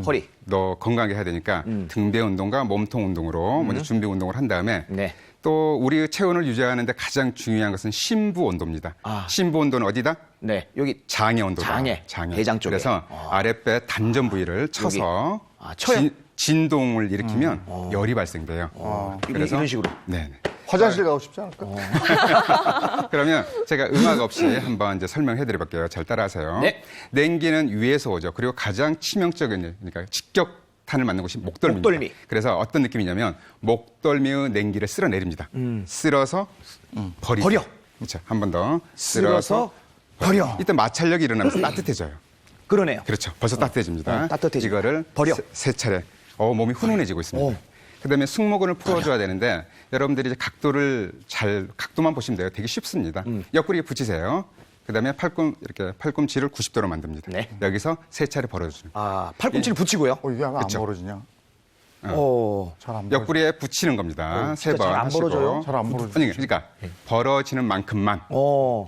허리. 너 건강하게 해야 되니까 등배 운동과 몸통 운동으로 먼저 준비 운동을 한 다음에 네. 또 우리 체온을 유지하는데 가장 중요한 것은 심부 온도입니다. 심부 온도는 어디다? 네. 여기 장의 온도다. 장애. 대장 쪽에. 그래서 아랫배 단전 부위를 쳐서 쳐요? 진동을 일으키면 열이 발생돼요. 이런 식으로. 네. 화장실 가고 싶지 않을까? 그러면 제가 음악 없이 한번 이제 설명해 드려볼게요. 잘 따라하세요. 네. 냉기는 위에서 오죠. 그리고 가장 치명적인, 그러니까 직격탄을 맞는 곳이 목덜미입니다. 목덜미. 그래서 어떤 느낌이냐면 목덜미의 냉기를 쓸어내립니다. 쓸어서 버려. 그렇죠. 한 번 더. 쓸어서 버려. 이때 마찰력이 일어나면서 따뜻해져요. 그러네요. 그렇죠. 벌써 따뜻해집니다. 따뜻해지고. 이거를 버려. 세 차례. 몸이 훈훈해지고 있습니다. 그다음에 승모근을 풀어줘야 되는데 여러분들이 이제 각도만 보시면 돼요. 되게 쉽습니다. 옆구리에 붙이세요. 그다음에 팔꿈치를 90도로 만듭니다. 네. 여기서 세 차례 벌어주는. 팔꿈치를 붙이고요. 이게 안 그쵸. 벌어지냐? 잘 안 벌어져. 옆구리에 붙이는 겁니다. 세 진짜 번 잘안 하시고. 벌어져요? 잘 안 벌어지죠. 아니, 그러니까 벌어지는 만큼만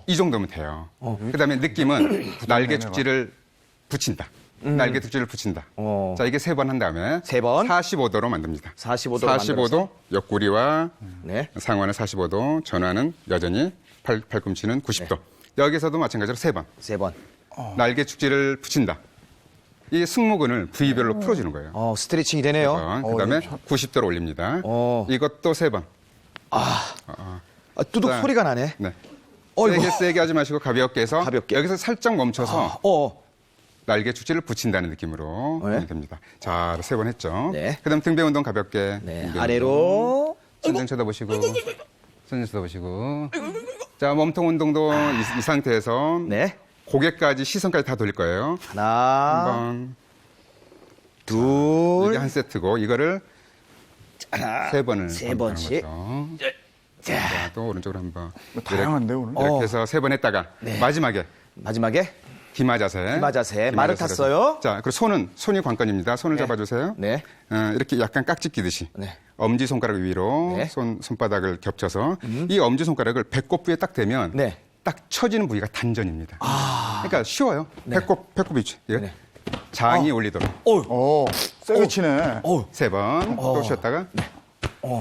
이 정도면 돼요. 그다음에 느낌은 날개 축지를 붙인다. 날개 축지를 붙인다. 자, 이게 세 번 한 다음에 세 번. 45도로 만듭니다. 45도로 45도 옆구리와 네. 상완은 45도, 전완은 여전히 팔꿈치는 90도. 여기서도 마찬가지로 세 번. 세 번. 날개 축지를 붙인다. 이 승모근을 부위별로 풀어주는 거예요. 스트레칭이 되네요. 그다음에 90도로 올립니다. 이것도 세 번. 뚜둑 자, 소리가 나네. 네. 어이구. 세게 하지 마시고 가볍게 해서 가볍게. 여기서 살짝 멈춰서 어. 날개 축지를 붙인다는 느낌으로 네. 하면 됩니다. 자, 세 번 했죠. 네. 그다음 등배 운동 가볍게. 네. 등배 아래로. 손등 쳐다보시고. 손등 쳐다보시고. 자, 몸통 운동도 이 상태에서 네. 고개까지 시선까지 다 돌릴 거예요. 하나, 한 번. 둘, 이게 한 세트고 이거를 세 번을 세 번씩. 반복하는 거죠. 자, 또 오른쪽으로 한 번. 다양한데, 오늘? 이렇게 해서 세 번 했다가 마지막에 마지막에. 기마 자세. 기마 자세. 말을 탔어요. 자, 그리고 손이 관건입니다. 손을 잡아주세요. 네. 이렇게 약간 깍지 끼듯이. 네. 엄지 손가락 위로 네. 손바닥을 겹쳐서 이 엄지 손가락을 배꼽 부에 딱 대면 네. 딱 쳐지는 부위가 단전입니다. 그러니까 쉬워요. 배꼽 위치. 네. 장이 올리도록. 세게 치네. 세 번 또 쉬었다가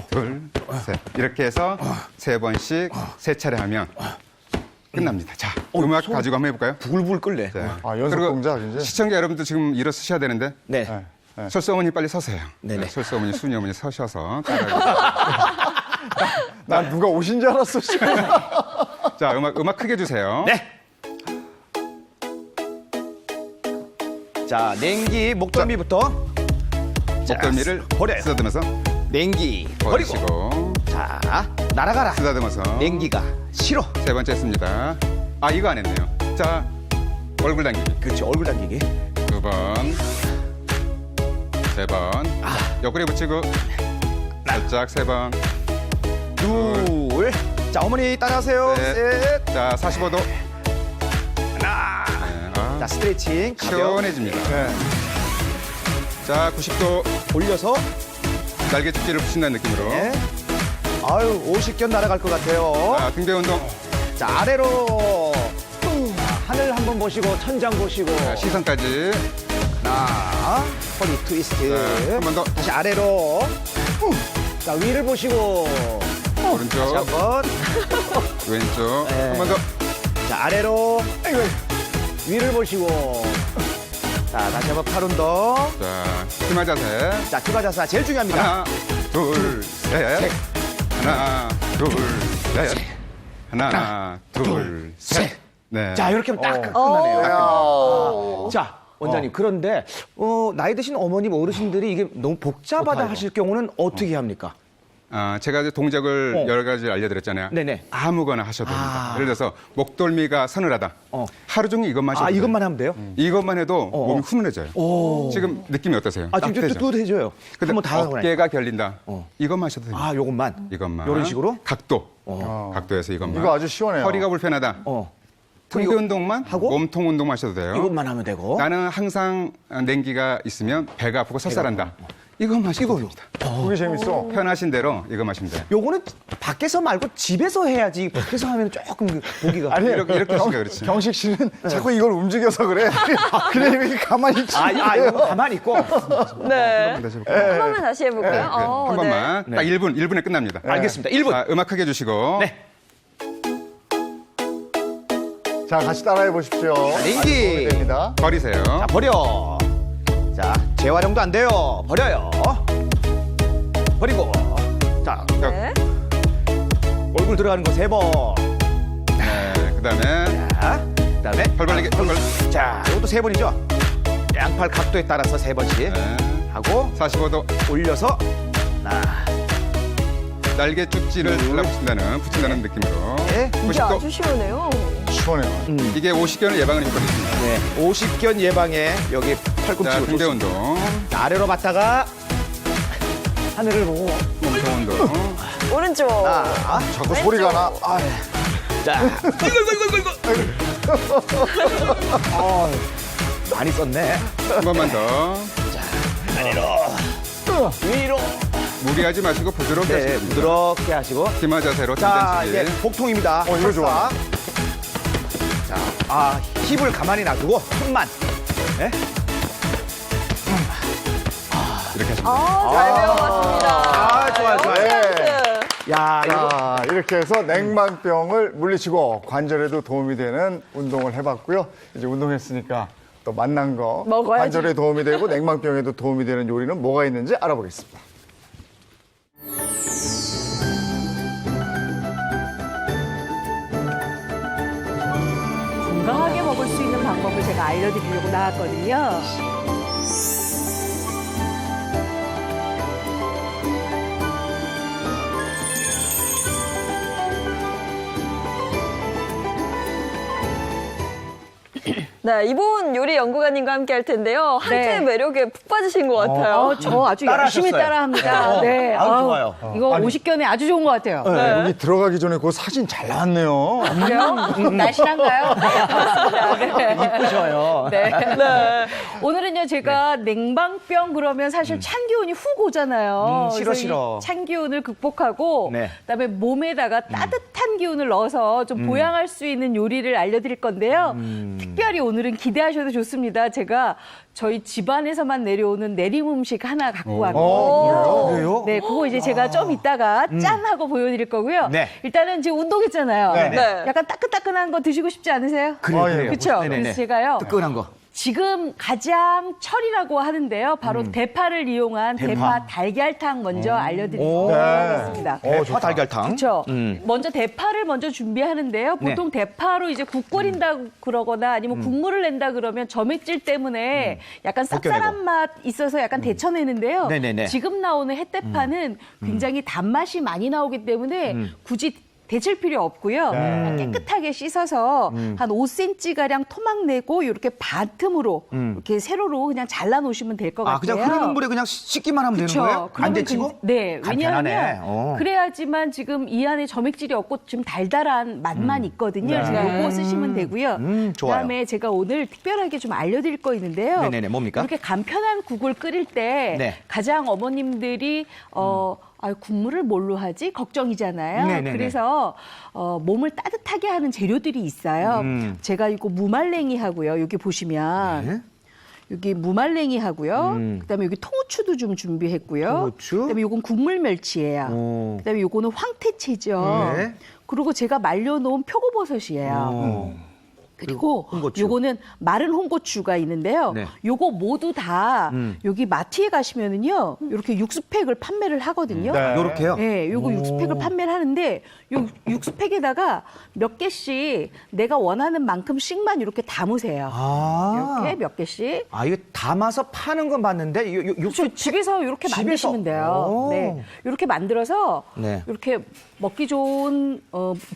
둘, 셋 이렇게 해서 세 번씩 세 차례 하면 끝납니다. 자, 음악 가지고 한번 해볼까요? 부글부글 끓네. 자, 연습 그리고 동작 이제. 시청자 여러분들 지금 일어서셔야 되는데 네. 설수 어머니 빨리 서세요. 네네. 설수 어머니, 순이 어머니 서셔서 따라해주세요. 난 누가 오신 줄 알았어, 지금. 자, 음악 크게 주세요. 네. 자, 냉기 목덜미부터. 목덜미를 버려요. 쓰다듬어서 냉기 버리고. 버리시고 자, 날아가라. 쓰다듬어서. 냉기가 싫어. 세 번째 했습니다. 아, 이거 안 했네요. 자, 얼굴 당기기. 그렇지, 얼굴 당기기. 2번, 3번. 옆구리 붙이고 살짝 3번. 둘. 자, 어머니 따라하세요. 셋. 셋. 자, 45도. 하나. 네, 자, 스트레칭. 가벼워. 시원해집니다. 자, 90도 올려서. 날개 축지를 붙인다는 느낌으로. 네. 아유, 50견 날아갈 것 같아요. 자, 등대 운동. 자, 아래로. 자, 하늘 한번 보시고, 천장 보시고. 자, 시선까지. 하나. 허리 트위스트. 자, 한 번 더. 다시 아래로. 자, 위를 보시고. 다시 오른쪽, 한번. 왼쪽. 네. 한 번 더. 자, 아래로. 위를 보시고. 자, 다시 한번 팔 운동. 자, 희마 자세. 자, 추가 자세 제일 중요합니다. 하나, 둘, 셋. 하나, 둘, 셋. 하나, 둘, 셋. 네. 자, 이렇게 하면 딱 어. 끝나네요. 자, 원장님. 그런데 나이 드신 어머님, 어르신들이 이게 너무 복잡하다 하실 경우는 어떻게 합니까? 제가 이제 동작을 여러 가지 알려드렸잖아요. 네네. 아무거나 하셔도 됩니다. 아. 예를 들어서 목덜미가 서늘하다. 어. 하루 종일 이것만 하셔도 돼요. 이것만 하면 돼요? 이것만 해도 몸이 훈훈해져요. 오. 지금 느낌이 어떠세요? 지금 따뜻해져. 뚜뚜해져요. 근데 한번 다 하고 나니까. 어깨가 결린다. 이것만 하셔도 됩니다. 요것만. 이것만. 이런 식으로? 각도. 각도에서 이것만. 이거 아주 시원해요. 허리가 불편하다. 등대 이거 운동만 하고? 몸통 운동만 하셔도 돼요. 이것만 하면 되고. 나는 항상 냉기가 있으면 배가 아프고 설사한다. 이것만 하셔도 됩니다. 그게 재밌어. 편하신 대로 이거 마시면 돼요. 요거는 밖에서 말고 집에서 해야지. 밖에서 하면 조금 보기가. 아니, 이렇게 하시니까 그렇지. 경식 씨는 자꾸 이걸 움직여서 그래. 그래, 이렇게 가만히 있지. 이거 가만히 있고. 네. 다시 해볼까요? 한 번만 다시 해볼까요? 네, 네. 한 번만. 딱 1분에 끝납니다. 알겠습니다. 1분. 자, 음악 크게 주시고. 네. 자, 같이 따라해 보십시오. 냉기. 아주 도움이 됩니다. 버리세요. 자, 버려. 자, 재활용도 안 돼요. 버려요. 버리고. 자, 네. 얼굴 들어가는 거 3번. 네, 그다음에 자, 그다음에 발 벌리기. 발 벌리기. 자, 이것도 3번이죠. 양팔 각도에 따라서 3번씩 네. 하고 45도. 올려서 하나, 날개 쭉지를 붙인다는 느낌으로. 네. 이게 90도. 아주 시원해요. 시원해요. 이게 50견을 예방하는 효과가 있습니다. 네, 50견 예방에 여기 팔꿈치 자, 등대 운동. 아래로 봤다가 하늘을 보고 몸통 운동. 오른쪽. 자꾸 소리가 나. 자, 많이 썼네. 한 번만 더. 위로. 무리하지 마시고 부드럽게 네, 하시면 됩니다. 부드럽게 하시고. 기마 자세로 자, 이제 등잔치기. 복통입니다. 이거 좋아. 자, 힙을 가만히 놔두고 손만. 네? 이렇게 하시면 잘 배워봤습니다. 좋아요, 좋아요. 네. 야, 이거. 자, 이렇게 해서 냉방병을 물리치고 관절에도 도움이 되는 운동을 해봤고요. 이제 운동했으니까 또 맛난 거 먹어야지. 관절에 도움이 되고 냉방병에도 도움이 되는 요리는 뭐가 있는지 알아보겠습니다. 건강하게 먹을 수 있는 방법을 제가 알려드리려고 나왔거든요. 네, 이분 요리 연구가님과 함께 할 텐데요. 한채의 네. 매력에 푹 빠지신 것 같아요. 저 아주 열심히 따라하셨어요. 따라합니다. 네, 좋아요. 이거 50견에 아주 좋은 것 같아요. 여기 들어가기 전에 그 사진 잘 나왔네요. 그래요? 날씬한가요? 네, 맞습니다. 네. 이쁘셔요. 네. 오늘은요, 제가 냉방병 그러면 사실 찬 기운이 훅 오잖아요. 싫어, 그래서 싫어. 이 찬 기운을 극복하고, 네. 그다음에 몸에다가 따뜻한 기운을 넣어서 좀 보양할 수 있는 요리를 알려드릴 건데요. 특별히 오늘은 기대하셔도 좋습니다. 제가 저희 집안에서만 내려오는 내림 음식 하나 갖고 왔거든요. 그래요? 네, 그거 이제 제가 좀 이따가 짠 하고 보여드릴 거고요. 네. 일단은 지금 운동했잖아요. 네. 네. 약간 따끈따끈한 거 드시고 싶지 않으세요? 그래요, 예. 그래요. 그렇죠. 네네네. 그래서 제가요. 뜨끈한 거. 지금 가장 철이라고 하는데요. 바로 대파를 이용한 대파 달걀탕 먼저 알려드리도록 하겠습니다. 대파 달걀탕. 그렇죠. 먼저 대파를 먼저 준비하는데요. 보통 대파로 이제 국 끓인다 그러거나 아니면 국물을 낸다 그러면 점액질 때문에 약간 쌉쌀한 맛 있어서 약간 데쳐내는데요. 네네네. 지금 나오는 햇대파는 굉장히 단맛이 많이 나오기 때문에 굳이 데칠 필요 없고요. 그냥 깨끗하게 씻어서 한 5cm가량 토막 내고 이렇게 반틈으로 이렇게 세로로 그냥 잘라 놓으시면 될 것 같아요. 그냥 흐르는 물에 그냥 씻기만 하면 되는 거예요? 안 그러면 데치고? 네, 간편하네. 왜냐하면 그래야지만 지금 이 안에 점액질이 없고 좀 달달한 맛만 있거든요. 그래서 요거 쓰시면 되고요. 좋아요. 그다음에 제가 오늘 특별하게 좀 알려드릴 거 있는데요. 네네네, 뭡니까? 이렇게 간편한 국을 끓일 때 네. 가장 어머님들이 국물을 뭘로 하지? 걱정이잖아요. 네네네. 그래서 몸을 따뜻하게 하는 재료들이 있어요. 제가 이거 무말랭이 하고요. 여기 보시면 네. 여기 무말랭이 하고요. 그다음에 여기 통후추도 좀 준비했고요. 통후추. 그다음에 요건 국물 멸치예요. 그다음에 요거는 황태채죠. 네. 그리고 제가 말려놓은 표고버섯이에요. 그리고 홍고추. 요거는 마른 홍고추가 있는데요. 네. 요거 모두 다 여기 마트에 가시면은요. 이렇게 육수팩을 판매를 하거든요. 네. 요렇게요? 네, 요거 육수팩을 판매를 하는데 요 육수팩에다가 몇 개씩 내가 원하는 만큼씩만 이렇게 담으세요. 이렇게 몇 개씩. 이거 담아서 파는 건 봤는데 육수 그렇죠. 집에서 이렇게 집에서? 만드시면 돼요. 오. 네, 이렇게 만들어서 네. 이렇게 먹기 좋은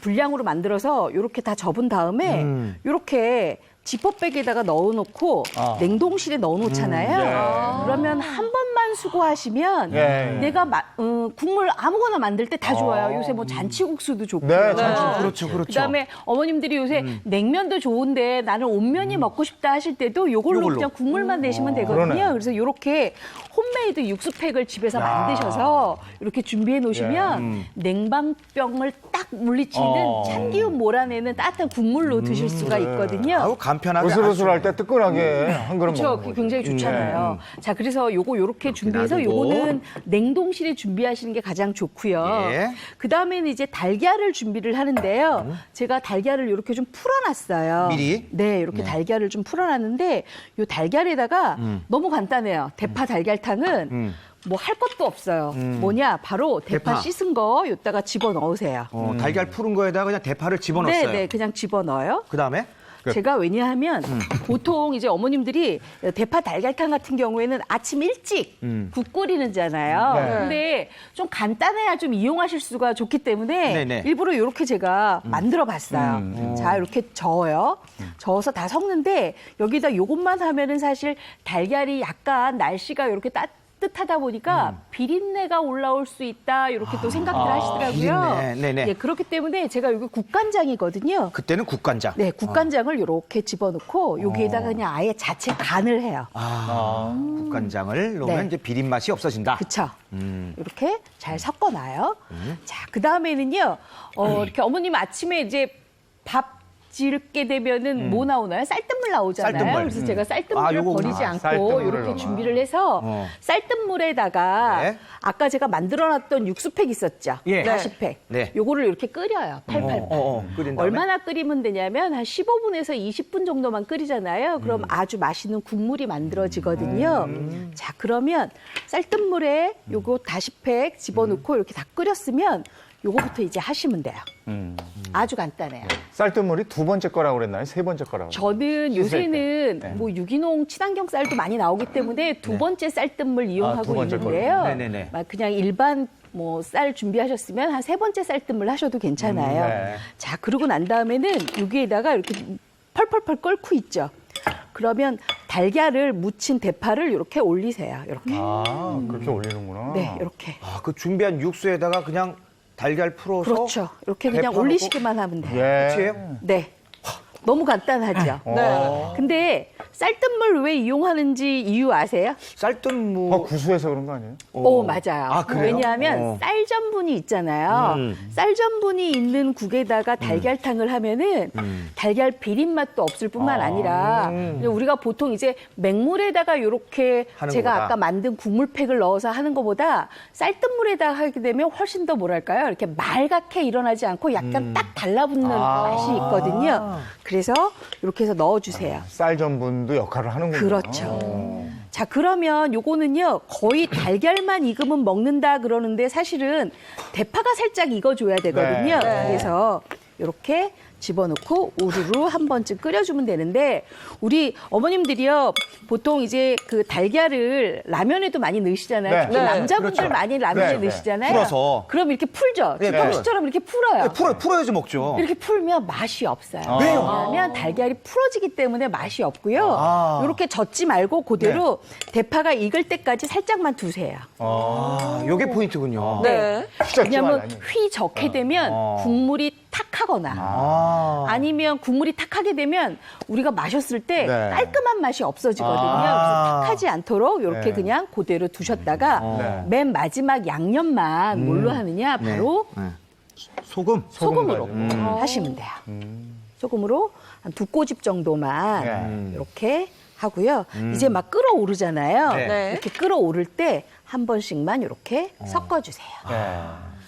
분량으로 만들어서 이렇게 다 접은 다음에 이렇게 지퍼백에다가 넣어놓고 냉동실에 넣어놓잖아요. 그러면 한 번만 수고하시면 예. 내가 국물 아무거나 만들 때 다 좋아요. 요새 뭐 잔치국수도 좋고. 네, 잔치국수. 그렇죠. 그다음에 어머님들이 요새 냉면도 좋은데 나는 온면이 먹고 싶다 하실 때도 요걸로 그냥 국물만 내시면 되거든요. 그러네. 그래서 이렇게 홈메이드 육수팩을 집에서 만드셔서 이렇게 준비해 놓으시면 냉방병을 딱 물리치는 찬기운 몰아내는 따뜻한 국물로 드실 수가 있거든요. 간편하게. 으슬으슬할 때 뜨끈하게 한 그릇 그렇죠. 먹는 그게 거죠. 굉장히 좋잖아요. 자, 그래서 요렇게 준비해서 놔두고. 요거는 냉동실에 준비하시는 게 가장 좋고요. 예. 그다음에는 이제 달걀을 준비를 하는데요. 제가 달걀을 이렇게 좀 풀어놨어요. 미리? 네, 이렇게 달걀을 좀 풀어놨는데 요 달걀에다가 너무 간단해요. 대파 달걀탕은 뭐 할 것도 없어요. 뭐냐, 바로 대파 대파. 씻은 거 요다가 집어 넣으세요. 달걀 푸른 거에다가 그냥 대파를 집어넣었어요. 네, 그냥 집어 넣어요. 그다음에 제가 왜냐하면 보통 이제 어머님들이 대파 달걀탕 같은 경우에는 아침 일찍 국 끓이는잖아요. 네. 근데 좀 간단해야 좀 이용하실 수가 좋기 때문에 네네. 일부러 이렇게 제가 만들어 봤어요. 자, 이렇게 저어요. 저어서 다 섞는데 여기다 요것만 하면은 사실 달걀이 약간 날씨가 이렇게 따뜻하다 보니까 비린내가 올라올 수 있다 이렇게 또 생각들 하시더라고요. 비린내. 네네. 예, 그렇기 때문에 제가 여기 국간장이거든요. 그때는 국간장. 네, 국간장을 이렇게 집어넣고 여기에다가 그냥 아예 자체 간을 해요. 국간장을 넣으면 네. 이제 비린 맛이 없어진다. 그쵸? 이렇게 잘 섞어놔요. 자, 그 다음에는요, 이렇게 어머님 아침에 이제 밥 짓게 되면은 뭐 나오나요? 쌀뜨물 나오잖아요. 쌀뜨물. 그래서 제가 쌀뜨물을 요거 버리지 않고 쌀뜨물을 이렇게 넣어놔. 준비를 해서 쌀뜨물에다가 네. 아까 제가 만들어놨던 육수팩 있었죠? 예. 40팩. 네. 요거를 이렇게 끓여요. 팔팔. 끓인 다음에 얼마나 끓이면 되냐면 한 15분에서 20분 정도만 끓이잖아요. 그럼 아주 맛있는 국물이 만들어지거든요. 자, 그러면 쌀뜨물에 요거 다시팩 집어넣고 이렇게 다 끓였으면 요거부터 이제 하시면 돼요. 아주 간단해요. 쌀뜨물이 두 번째 거라고 그랬나요? 세 번째 거라고 그랬나요? 저는 요새는 뭐 유기농 친환경 쌀도 많이 나오기 때문에 두 번째 쌀뜨물 두 이용하고 번째 있는데요. 거를. 네네네. 막 그냥 일반 뭐 쌀 준비하셨으면 한 세 번째 쌀뜨물 하셔도 괜찮아요. 네. 자, 그러고 난 다음에는 여기에다가 이렇게 펄펄펄 끓고 있죠. 그러면 달걀을 묻힌 대파를 이렇게 올리세요. 이렇게. 그렇게 올리는구나. 네, 이렇게. 그 준비한 육수에다가 그냥 달걀 풀어서 그렇죠. 이렇게 그냥 대파 올리시기만 하면 돼요. 예. 끝이에요? 네. 너무 간단하죠. 네. 근데 쌀뜨물 왜 이용하는지 이유 아세요? 쌀뜨물 구수해서 그런 거 아니에요? 오, 맞아요. 아, 그래요? 왜냐하면 쌀전분이 있잖아요. 쌀전분이 있는 국에다가 달걀탕을 하면은 달걀 비린 맛도 없을 뿐만 아니라 우리가 보통 이제 맹물에다가 이렇게 하는 제가 거보다. 아까 만든 국물팩을 넣어서 하는 것보다 쌀뜨물에다가 하게 되면 훨씬 더 뭐랄까요? 이렇게 말갛게 일어나지 않고 약간 딱 달라붙는 맛이 있거든요. 그래서 이렇게 해서 넣어주세요. 쌀 전분도 역할을 하는군요. 그렇죠. 자, 그러면 요거는요, 거의 달걀만 익으면 먹는다 그러는데 사실은 대파가 살짝 익어줘야 되거든요. 네. 그래서 이렇게 집어넣고 우르르 한 번쯤 끓여주면 되는데 우리 어머님들이요 보통 이제 그 달걀을 라면에도 많이 넣으시잖아요. 네. 특히 네. 남자분들 그렇죠. 많이 라면에 네, 네. 넣으시잖아요. 풀어서. 그럼 이렇게 풀죠. 네, 지평씨처럼 이렇게 풀어요. 풀어야지 먹죠. 이렇게 풀면 맛이 없어요. 왜요? 왜냐하면 달걀이 풀어지기 때문에 맛이 없고요. 아. 이렇게 젓지 말고 그대로 대파가 익을 때까지 살짝만 두세요. 요게 포인트군요. 네. 왜냐하면 아니. 휘젓게 되면 국물이 탁하거나 아니면 국물이 탁하게 되면 우리가 마셨을 때 네. 깔끔한 맛이 없어지거든요. 그래서 탁하지 않도록 이렇게 네. 그냥 그대로 두셨다가 네. 맨 마지막 양념만 뭘로 하느냐 바로 소금. 소금으로 하시면 돼요. 소금으로 한 2꼬집 정도만 이렇게 하고요. 이제 막 끓어오르잖아요. 네. 이렇게 끓어오를 때 한 번씩만 이렇게 섞어주세요.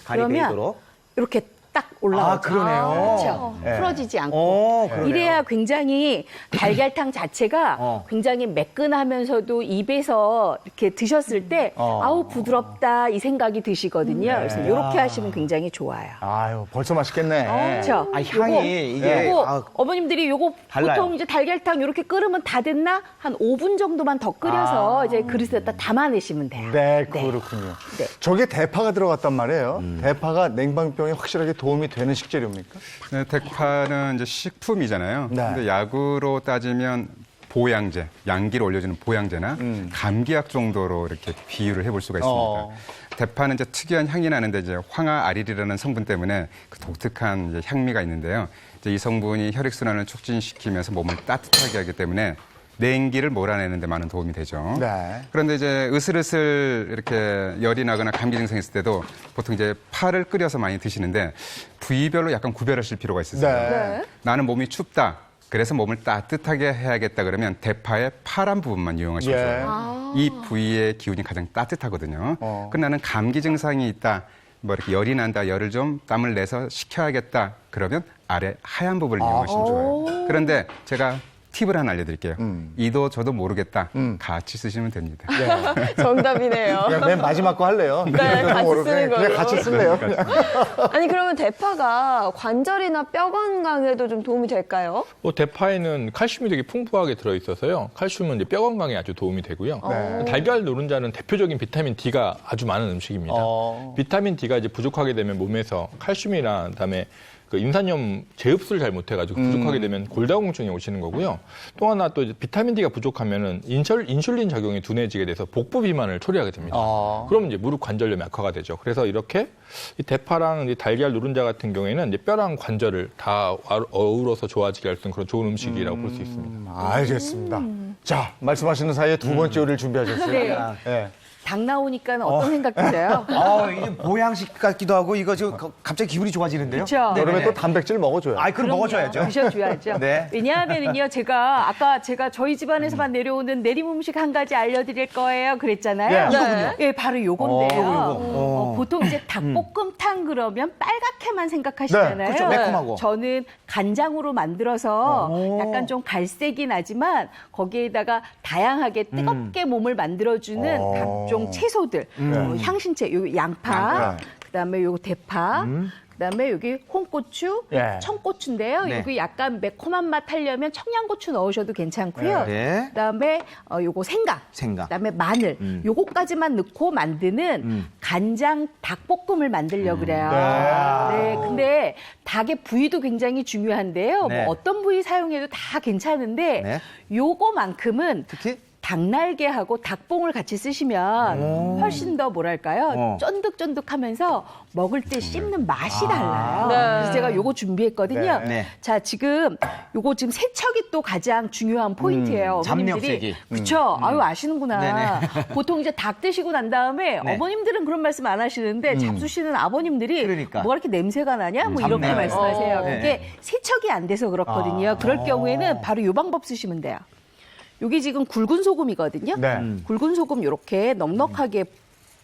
간이 그러면 배이도록. 이렇게 딱 올라오죠. 아, 그러네요. 그렇죠. 네. 풀어지지 않고. 그러네요. 이래야 굉장히 달걀탕 자체가 굉장히 매끈하면서도 입에서 이렇게 드셨을 때 아우 부드럽다 이 생각이 드시거든요. 그래서 이렇게 하시면 굉장히 좋아요. 아유, 벌써 맛있겠네. 그렇죠. 아, 향이 이게 요거 아, 어머님들이 요거 달라요. 보통 이제 달걀탕 이렇게 끓으면 다 됐나? 한 5분 정도만 더 끓여서 이제 그릇에다 담아내시면 돼요. 네, 그렇군요. 네. 저게 대파가 들어갔단 말이에요. 대파가 냉방병에 확실하게 도움이 되는 식재료입니까? 네, 대파는 이제 식품이잖아요. 네. 근데 약으로 따지면 보양제, 양기를 올려주는 보양제나 감기약 정도로 이렇게 비유를 해볼 수가 있습니다. 대파는 이제 특이한 향이 나는데 이제 황화아릴이라는 성분 때문에 그 독특한 이제 향미가 있는데요. 이제 이 성분이 혈액순환을 촉진시키면서 몸을 따뜻하게 하기 때문에 냉기를 몰아내는 데 많은 도움이 되죠. 네. 그런데 이제 으슬으슬 이렇게 열이 나거나 감기 증상 있을 때도 보통 이제 파를 끓여서 많이 드시는데 부위별로 약간 구별하실 필요가 있으세요. 네. 나는 몸이 춥다. 그래서 몸을 따뜻하게 해야겠다 그러면 대파의 파란 부분만 이용하시면 예. 좋아요. 이 부위의 기운이 가장 따뜻하거든요. 그럼 나는 감기 증상이 있다. 뭐 이렇게 열이 난다. 열을 좀 땀을 내서 식혀야겠다. 그러면 아래 하얀 부분을 이용하시면 좋아요. 그런데 제가 팁을 하나 알려드릴게요. 이도 저도 모르겠다. 같이 쓰시면 됩니다. 정답이네요. 그냥 맨 마지막 거 할래요. 네, 같이 모르게 쓰는 걸로. 그냥 같이 쓸래요. 그냥. 아니 그러면 대파가 관절이나 뼈 건강에도 좀 도움이 될까요? 대파에는 칼슘이 되게 풍부하게 들어있어서요. 칼슘은 이제 뼈 건강에 아주 도움이 되고요. 네. 달걀 노른자는 대표적인 비타민 D가 아주 많은 음식입니다. 비타민 D가 이제 부족하게 되면 몸에서 칼슘이나 그다음에 그 인산염 재흡수를 잘 못해가지고 부족하게 되면 골다공증이 오시는 거고요. 또 하나 또 이제 비타민 D가 부족하면은 인슐린 작용이 둔해지게 돼서 복부 비만을 초래하게 됩니다. 그러면 이제 무릎 관절염 약화가 되죠. 그래서 이렇게 이 대파랑 이 달걀 노른자 같은 경우에는 이제 뼈랑 관절을 다 어우러서 좋아지게 할 수 있는 그런 좋은 음식이라고 볼 수 있습니다. 알겠습니다. 자, 말씀하시는 사이에 두 번째 요리를 준비하셨어요. 네. 네. 닭 나오니까 어떤 생각 드세요? 이게 보양식 같기도 하고 이거 지금 갑자기 기분이 좋아지는데요. 그렇죠. 여름에 또 단백질 먹어줘요. 아, 그럼 먹어줘야죠. 드셔줘야죠. 네. 왜냐하면요, 아까 제가 저희 집안에서만 내려오는 내림 음식 한 가지 알려드릴 거예요. 그랬잖아요. 네. 이거군요. 예, 바로 요건데요. 요거. 보통 이제 닭볶음탕 그러면 빨갛게만 생각하시잖아요. 네, 그렇죠. 매콤하고. 저는 간장으로 만들어서 약간 좀 갈색이 나지만 거기에다가 다양하게 뜨겁게 몸을 만들어주는 각종 채소들, 향신채, 요 양파, 그다음에 요 대파, 그다음에 여기 홍고추, 예. 청고추인데요. 네. 여기 약간 매콤한 맛 하려면 청양고추 넣으셔도 괜찮고요. 네. 그다음에 요거 생강, 그다음에 마늘, 요거까지만 넣고 만드는 간장 닭볶음을 만들려고 그래요. 네. 근데 닭의 부위도 굉장히 중요한데요. 네. 뭐 어떤 부위 사용해도 다 괜찮은데 네. 요거만큼은 특히 닭날개하고 닭봉을 같이 쓰시면 훨씬 더 뭐랄까요? 쫀득쫀득하면서 먹을 때 씹는 맛이 달라요. 네. 그래서 제가 요거 준비했거든요. 네. 네. 자, 지금 요거 지금 세척이 또 가장 중요한 포인트예요. 잡내 어머님들이. 없애기. 그쵸? 아유, 아시는구나. 네네. 보통 이제 닭 드시고 난 다음에 네. 어머님들은 그런 말씀 안 하시는데 잡수시는 아버님들이 그러니까. 뭐가 이렇게 냄새가 나냐? 뭐 이렇게 잡내. 말씀하세요. 네. 그게 세척이 안 돼서 그렇거든요. 그럴 경우에는 바로 요 방법 쓰시면 돼요. 여기 지금 굵은 소금이거든요. 네. 굵은 소금 이렇게 넉넉하게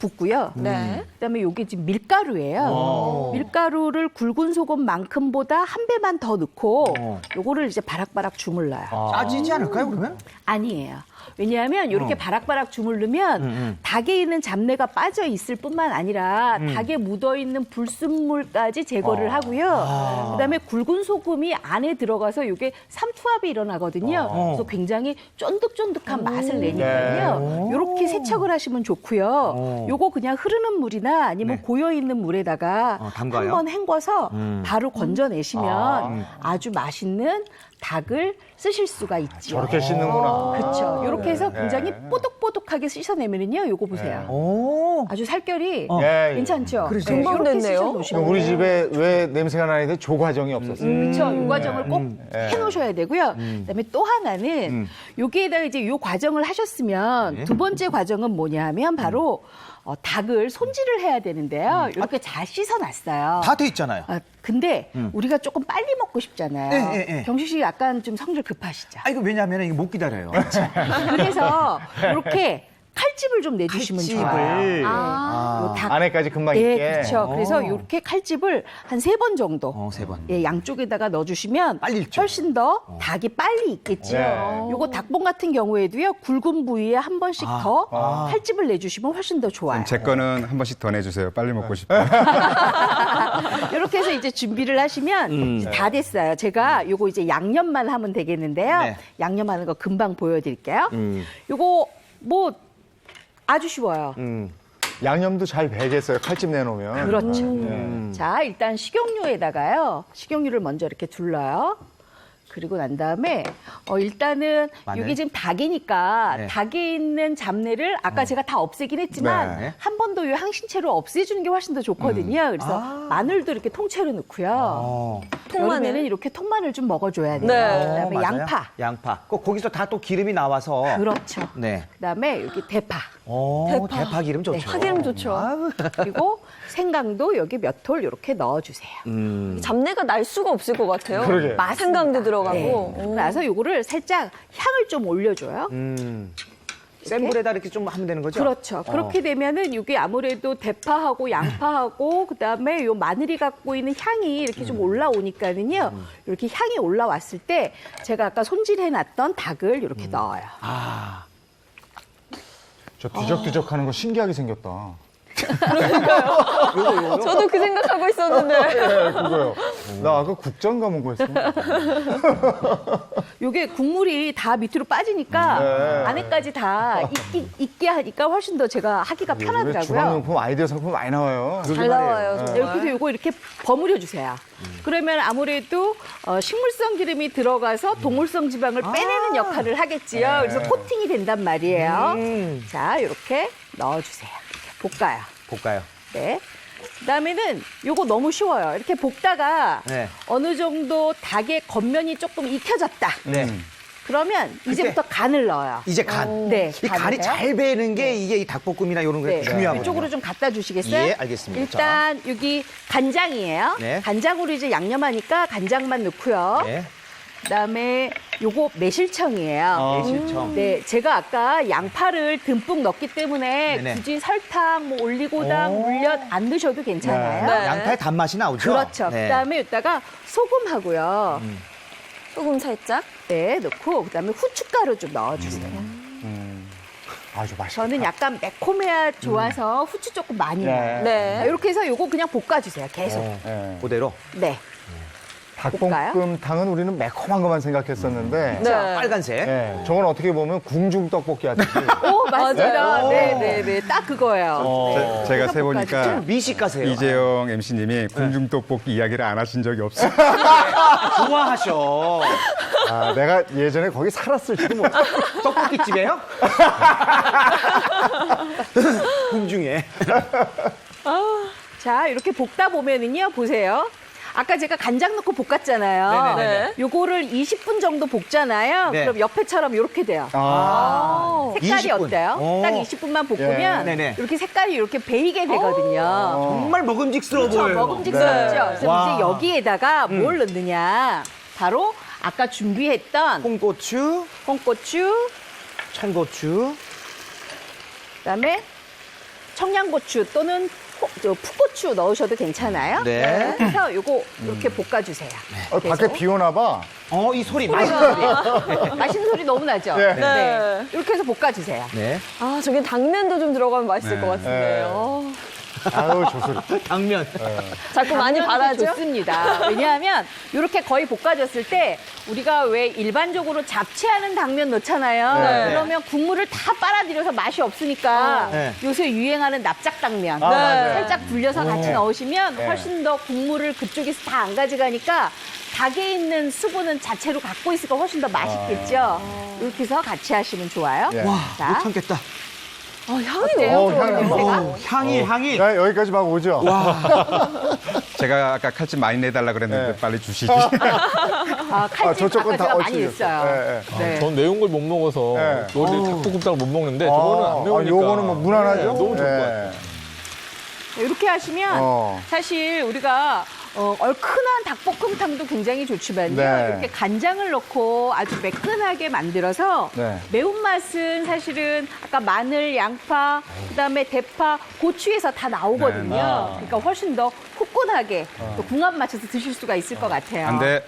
붓고요. 네. 그다음에 요게 지금 밀가루예요. 밀가루를 굵은 소금만큼보다 한 배만 더 넣고 요거를 이제 바락바락 주물러요. 짜지지 않을까요, 그러면? 아니에요. 왜냐하면 이렇게 바락바락 주물르면 닭에 있는 잡내가 빠져 있을 뿐만 아니라 닭에 묻어 있는 불순물까지 제거를 하고요. 그다음에 굵은 소금이 안에 들어가서 이게 삼투압이 일어나거든요. 그래서 굉장히 쫀득쫀득한 맛을 내니까요. 이렇게 세척을 하시면 좋고요. 요거 그냥 흐르는 물이나 아니면 고여 있는 물에다가 담가요? 한번 헹궈서 바로 건져내시면 아주 맛있는 닭을 쓰실 수가 있죠. 저렇게 씻는구나. 그렇죠. 이렇게 해서 굉장히 뽀득뽀득하게 씻어내면은요, 요거 보세요. 오. 아주 살결이 예, 괜찮죠. 그러죠. 금방 이렇게 됐네요. 씻어놓으시면 우리 집에 왜 냄새가 나는데 조 과정이 없었어요. 그렇죠. 이 과정을 꼭 해놓으셔야 되고요. 그다음에 또 하나는 여기에다가 이제 요 과정을 하셨으면 두 번째 과정은 뭐냐면 바로 닭을 손질을 해야 되는데요. 이렇게 잘 씻어놨어요. 다 돼 있잖아요. 근데 우리가 조금 빨리 먹고 싶잖아요. 예. 경식 씨 약간 좀 성질 급하시죠. 아, 이거 왜냐면 이거 못 기다려요. 그래서 이렇게 칼집을 좀 내주시면 칼집을. 좋아요. 요 닭. 안에까지 금방 예, 있게. 그렇죠. 그래서 이렇게 칼집을 한 3번 정도 3번. 예, 양쪽에다가 넣어주시면 빨리 익죠. 훨씬 더 닭이 빨리 익겠죠. 네. 요거 닭봉 같은 경우에도요, 굵은 부위에 한 번씩 더 칼집을 내주시면 훨씬 더 좋아요. 제 거는 한 번씩 더 내주세요. 빨리 먹고 싶어요. 이렇게 해서 이제 준비를 하시면 이제 다 됐어요. 제가 요거 이제 양념만 하면 되겠는데요. 네. 양념하는 거 금방 보여드릴게요. 요거 뭐 아주 쉬워요. 양념도 잘 배겠어요. 칼집 내놓으면. 그렇죠. 자, 일단 식용유에다가요. 식용유를 먼저 이렇게 둘러요. 그리고 난 다음에 일단은 마늘? 이게 지금 닭이니까 네. 닭에 있는 잡내를 아까 제가 다 없애긴 했지만 네. 한 번 더 이 향신채로 없애주는 게 훨씬 더 좋거든요. 그래서 마늘도 이렇게 통째로 넣고요. 통마늘? 여름에는 이렇게 통마늘 좀 먹어줘야 돼요. 네. 그다음에 맞아요. 양파. 양파. 거기서 다 또 기름이 나와서. 그렇죠. 네. 그다음에 여기 대파. 대파 기름 좋죠. 파기름 좋죠. 그리고 생강도 여기 몇 톨 이렇게 넣어주세요. 잡내가 날 수가 없을 것 같아요. 그러게. 생강도 들어가고. 네. 그래서 요거를 살짝 향을 좀 올려줘요. 센 불에다 이렇게 좀 하면 되는 거죠? 그렇죠. 그렇게 되면은 이게 아무래도 대파하고 양파하고 그다음에 요 마늘이 갖고 있는 향이 이렇게 좀 올라오니까는요. 이렇게 향이 올라왔을 때 제가 아까 손질해놨던 닭을 이렇게 넣어요. 저 뒤적뒤적하는 거 신기하게 생겼다. 저도 그 생각하고 있었는데. 네, 그거요. 나 아까 국장 가면 거 했어. 요게 국물이 다 밑으로 빠지니까 네. 안에까지 다 익게 하니까 훨씬 더 제가 하기가 요즘에 편하더라고요. 주방용품 아이디어 상품 많이 나와요. 잘 나와요, 정말. 이렇게 해서 요거 이렇게 버무려 주세요. 그러면 아무래도 식물성 기름이 들어가서 동물성 지방을 빼내는 역할을 하겠지요. 그래서 코팅이 된단 말이에요. 자, 이렇게 넣어주세요. 볶아요. 볶아요. 네. 그다음에는 요거 너무 쉬워요. 이렇게 볶다가 네. 어느 정도 닭의 겉면이 조금 익혀졌다. 네. 그러면 이제부터 간을 넣어요. 이제 간. 네, 이 간이 간을요? 잘 배는 게 이게 이 닭볶음이나 이런 게 네, 중요하거든요. 이쪽으로 좀 갖다 주시겠어요? 예, 알겠습니다. 일단 여기 간장이에요. 네. 간장으로 이제 양념하니까 간장만 넣고요. 네. 그다음에 요거 매실청이에요. 매실청. 네, 제가 아까 양파를 듬뿍 넣기 때문에 네네. 굳이 설탕, 뭐 올리고당, 물엿 안 넣으셔도 괜찮아요. 네. 양파의 단맛이 나오죠? 그렇죠. 네. 그다음에 여기다가 소금하고요. 소금 살짝. 네, 넣고 그다음에 후춧가루 좀 넣어주세요. 아주 맛있다. 저는 약간 매콤해야 좋아서 후추 조금 많이 넣어요. 네. 이렇게 해서 요거 그냥 볶아주세요. 계속. 네. 그대로. 네. 볶아요? 닭볶음탕은 우리는 매콤한 것만 생각했었는데 네. 빨간색. 네, 저건 어떻게 보면 궁중 떡볶이 하듯이 오, 맞습니다. 맞아요. 네. 딱 그거예요. 제가 볶아주죠. 세보니까 미식가세요. 이재영 MC님이 궁중떡볶이 이야기를 안 하신 적이 없어요. 좋아하셔. 아, 내가 예전에 거기 살았을지도 몰라. 떡볶이집이에요? 궁중에. 자, 이렇게 볶다 보면은요, 보세요. 아까 제가 간장 넣고 볶았잖아요. 네네네. 요거를 20분 정도 볶잖아요. 네. 그럼 옆에처럼 이렇게 돼요. 색깔이 20분. 어때요? 오. 딱 20분만 볶으면 네네. 이렇게 색깔이 이렇게 베이게 되거든요. 정말 먹음직스러워 그렇죠. 보여요. 먹음직스럽죠. 그래서 와. 이제 여기에다가 뭘 넣느냐. 바로 아까 준비했던 홍고추, 홍고추, 청고추, 그다음에 청양고추 또는 풋고추 넣으셔도 괜찮아요. 네. 그래서 요거 이렇게 볶아주세요. 밖에 비 오나 봐. 이 소리, 맛있는 소리. 맛있는 소리 너무 나죠? 네. 네. 이렇게 해서 볶아주세요. 네. 아, 저기 당면도 좀 들어가면 맛있을 것 같은데요. 아유, 저 소리. 당면. 자꾸 많이 당면도 바라죠? 좋습니다. 왜냐하면 이렇게 거의 볶아졌을 때 우리가 왜 일반적으로 잡채하는 당면 넣잖아요. 네. 그러면 국물을 다 빨아들여서 맛이 없으니까 네. 요새 유행하는 납작당면 맞아요. 살짝 불려서 같이 넣으시면 네. 훨씬 더 국물을 그쪽에서 다 안 가져가니까 닭에 있는 수분은 자체로 갖고 있으니까 훨씬 더 맛있겠죠. 이렇게 해서 같이 하시면 좋아요. 예. 와, 자. 못 참겠다. 향이 너무 좋아요. 향이 냄새가. 향이. 야, 여기까지 막 오죠? 제가 아까 칼집 많이 내달라 그랬는데 네. 빨리 주시지. 칼집 저쪽 건 아까 다 제가 많이 얼추겠어요. 냈어요. 네, 네. 전 매운 걸 못 먹어서 네. 요리 닭볶음탕을 못 먹는데 저거는 안 매우니까. 요거는 뭐 무난하죠? 네, 너무 좋을 것 네. 같아요. 이렇게 하시면 사실 우리가 얼큰한 닭볶음탕도 굉장히 좋지만요. 네. 이렇게 간장을 넣고 아주 매끈하게 만들어서 네. 매운맛은 사실은 아까 마늘, 양파, 그다음에 대파, 고추에서 다 나오거든요. 네. 그러니까 훨씬 더 후끈하게 또 궁합 맞춰서 드실 수가 있을 것 같아요. 안 돼.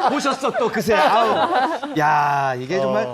보셨어, 또 그새. 아우. 야, 이게 정말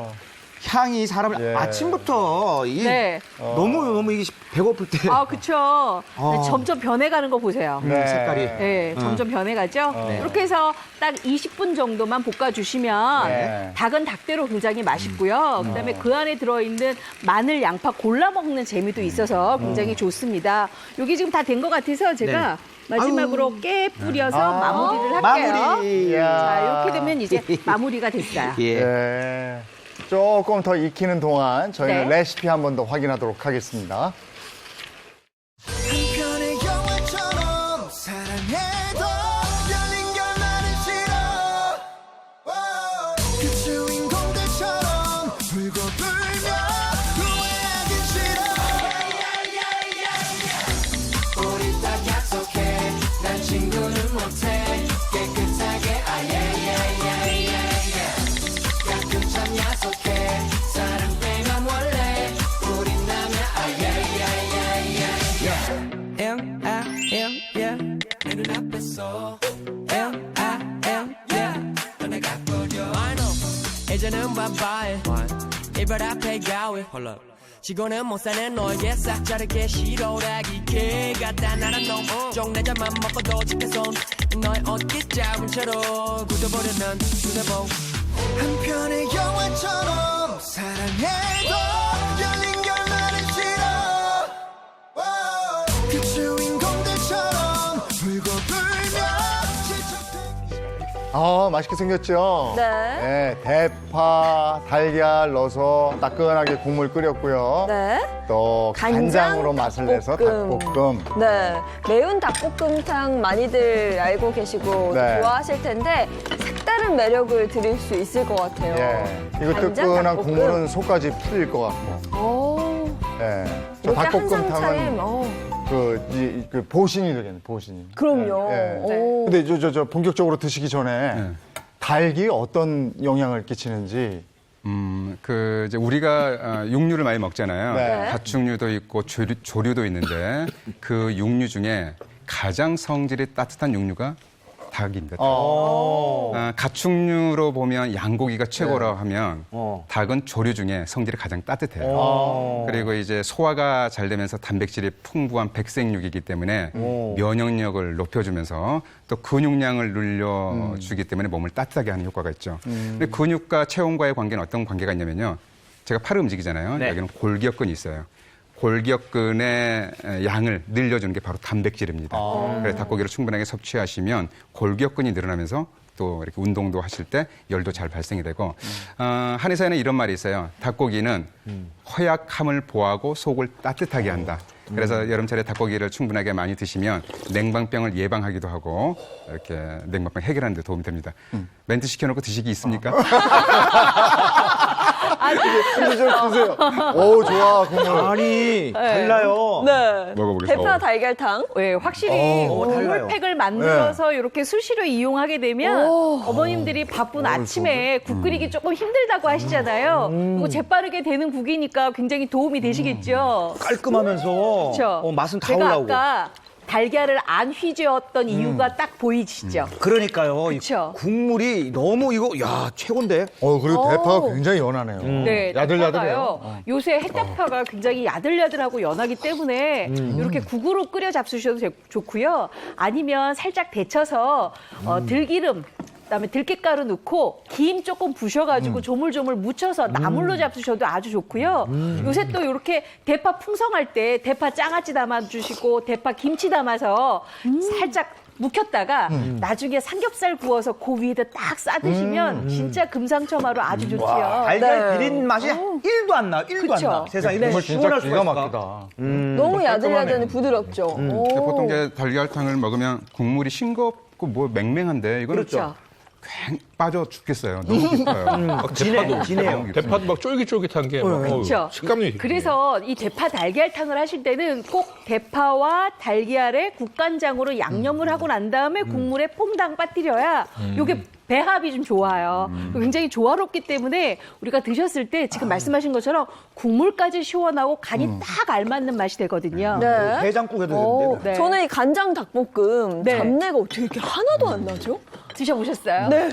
향이 사람을 예. 아침부터 네. 너무 이게 배고플 때. 아, 그쵸. 점점 변해가는 거 보세요. 네. 색깔이. 네, 점점 변해가죠. 이렇게 해서 딱 20분 정도만 볶아주시면 네. 닭은 닭대로 굉장히 맛있고요. 그다음에 그 안에 들어있는 마늘, 양파 골라 먹는 재미도 있어서 굉장히 좋습니다. 여기 지금 다 된 것 같아서 제가 마지막으로 깨 뿌려서 마무리를 할게요. 마무리. 자, 이렇게 되면 이제 마무리가 됐어요. 예. 네. 조금 더 익히는 동안 저희는 네. 레시피 한 번 더 확인하도록 하겠습니다. 한편의 영화처럼 사랑해도 열린 결말은 싫어 그 주인공들처럼 불고 불며 후회하긴 싫어 우리 딱 약속해 난 친구는 못해 깨끗하게 가끔 참 약속해 사랑 빼면 원래 우린 남의 M.I.M. 내 눈앞에서 M.I.M. 떠나가 버려 I know 이제는 bye-bye 이별 앞에 가위 지고는 못 사는 너에게 싹 자르게 싫어라기 개가 다 나란 놈 쪽내자만 먹어도 집에선 너의 어깨 잡은 채로 굳어버려 난 휴대폰 한편의 영화처럼 사랑해도 열린 결말은 싫어 그 주인공들처럼 불고 불며 맛있게 생겼죠? 네. 대파, 달걀 넣어서 따끈하게 국물 끓였고요. 네. 또 간장으로 맛을 내서 닭볶음. 네. 매운 닭볶음탕 많이들 알고 계시고 네. 좋아하실 텐데 색다른 매력을 드릴 수 있을 것 같아요. 예. 이거 간장 뜨끈한 닭볶음. 국물은 속까지 풀릴 것 같고. 오. 예. 저 이렇게 한상 차림. 닭볶음탕은 그 보신이 되겠네, 보신이. 그럼요. 예. 오. 근데 저 본격적으로 드시기 전에 닭이 어떤 영향을 끼치는지. 이제 우리가 육류를 많이 먹잖아요. 네. 가축류도 있고 조류도 있는데 그 육류 중에 가장 성질이 따뜻한 육류가 닭입니다. 가축류로 보면 양고기가 최고라고 하면 닭은 조류 중에 성질이 가장 따뜻해요. 그리고 이제 소화가 잘 되면서 단백질이 풍부한 백색육이기 때문에 면역력을 높여주면서 또 근육량을 늘려주기 때문에 몸을 따뜻하게 하는 효과가 있죠. 근데 근육과 체온과의 관계는 어떤 관계가 있냐면요. 제가 팔을 움직이잖아요. 네. 여기는 골격근이 있어요. 골격근의 양을 늘려주는 게 바로 단백질입니다. 그래서 닭고기를 충분하게 섭취하시면 골격근이 늘어나면서 또 이렇게 운동도 하실 때 열도 잘 발생이 되고 한의사에는 이런 말이 있어요. 닭고기는 허약함을 보호하고 속을 따뜻하게 한다. 그래서 여름철에 닭고기를 충분하게 많이 드시면 냉방병을 예방하기도 하고 이렇게 냉방병 해결하는 데 도움이 됩니다. 멘트 시켜놓고 드시기 있습니까? 이제 좀 드세요. 오, 좋아, 국물. 아니, 달라요. 네. 먹어보겠습니다. 대파 달걀탕. 네, 확실히 달라요. 국물팩을 만들어서 이렇게 수시로 이용하게 되면 어머님들이 바쁜 아침에 국 끓이기 조금 힘들다고 하시잖아요. 그리고 재빠르게 되는 국이니까 굉장히 도움이 되시겠죠. 깔끔하면서 그렇죠. 맛은 다 제가 올라오고. 아까 달걀을 안 휘저었던 이유가 딱 보이시죠? 그러니까요. 이 그쵸. 국물이 너무 이거 야 최고인데. 그리고 대파가 굉장히 연하네요. 네, 야들야들해요. 대파가요. 요새 햇대파가 굉장히 야들야들하고 연하기 때문에 이렇게 국으로 끓여 잡수셔도 좋고요. 아니면 살짝 데쳐서 들기름, 그다음에 들깨가루 넣고 김 조금 부셔가지고 조물조물 묻혀서 나물로 잡수셔도 아주 좋고요. 요새 또 이렇게 대파 풍성할 때 대파 장아찌 담아주시고 대파 김치 담아서 살짝 묵혔다가 나중에 삼겹살 구워서 그 위에다 딱 싸드시면 진짜 금상첨화로 아주 좋지요. 달걀 비린 맛이 1도 안 나. 1도 그쵸. 안 나. 세상에 국물 이렇게 진짜 시원할 수가 기가 있을까? 막히다. 너무 야들야들하니 부드럽죠. 오. 근데 보통 이제 달걀탕을 먹으면 국물이 싱겁고 뭐 맹맹한데 이거는 그렇죠. 빠져 죽겠어요. 너무 깊어요. 진해요. 대파도 막 쫄깃쫄깃한 게 막, 그렇죠. 식감이. 그래서 이 대파 달걀탕을 하실 때는 꼭 대파와 달걀에 국간장으로 양념을 하고 난 다음에 국물에 퐁당 빠뜨려야 요게 배합이 좀 좋아요. 굉장히 조화롭기 때문에 우리가 드셨을 때 지금 말씀하신 것처럼 국물까지 시원하고 간이 딱 알맞는 맛이 되거든요. 네. 해장국 해도 오, 되는데. 네. 저는 이 간장 닭볶음 네. 잡내가 어떻게 이렇게 하나도 안 나죠? 드셔보셨어요? 네.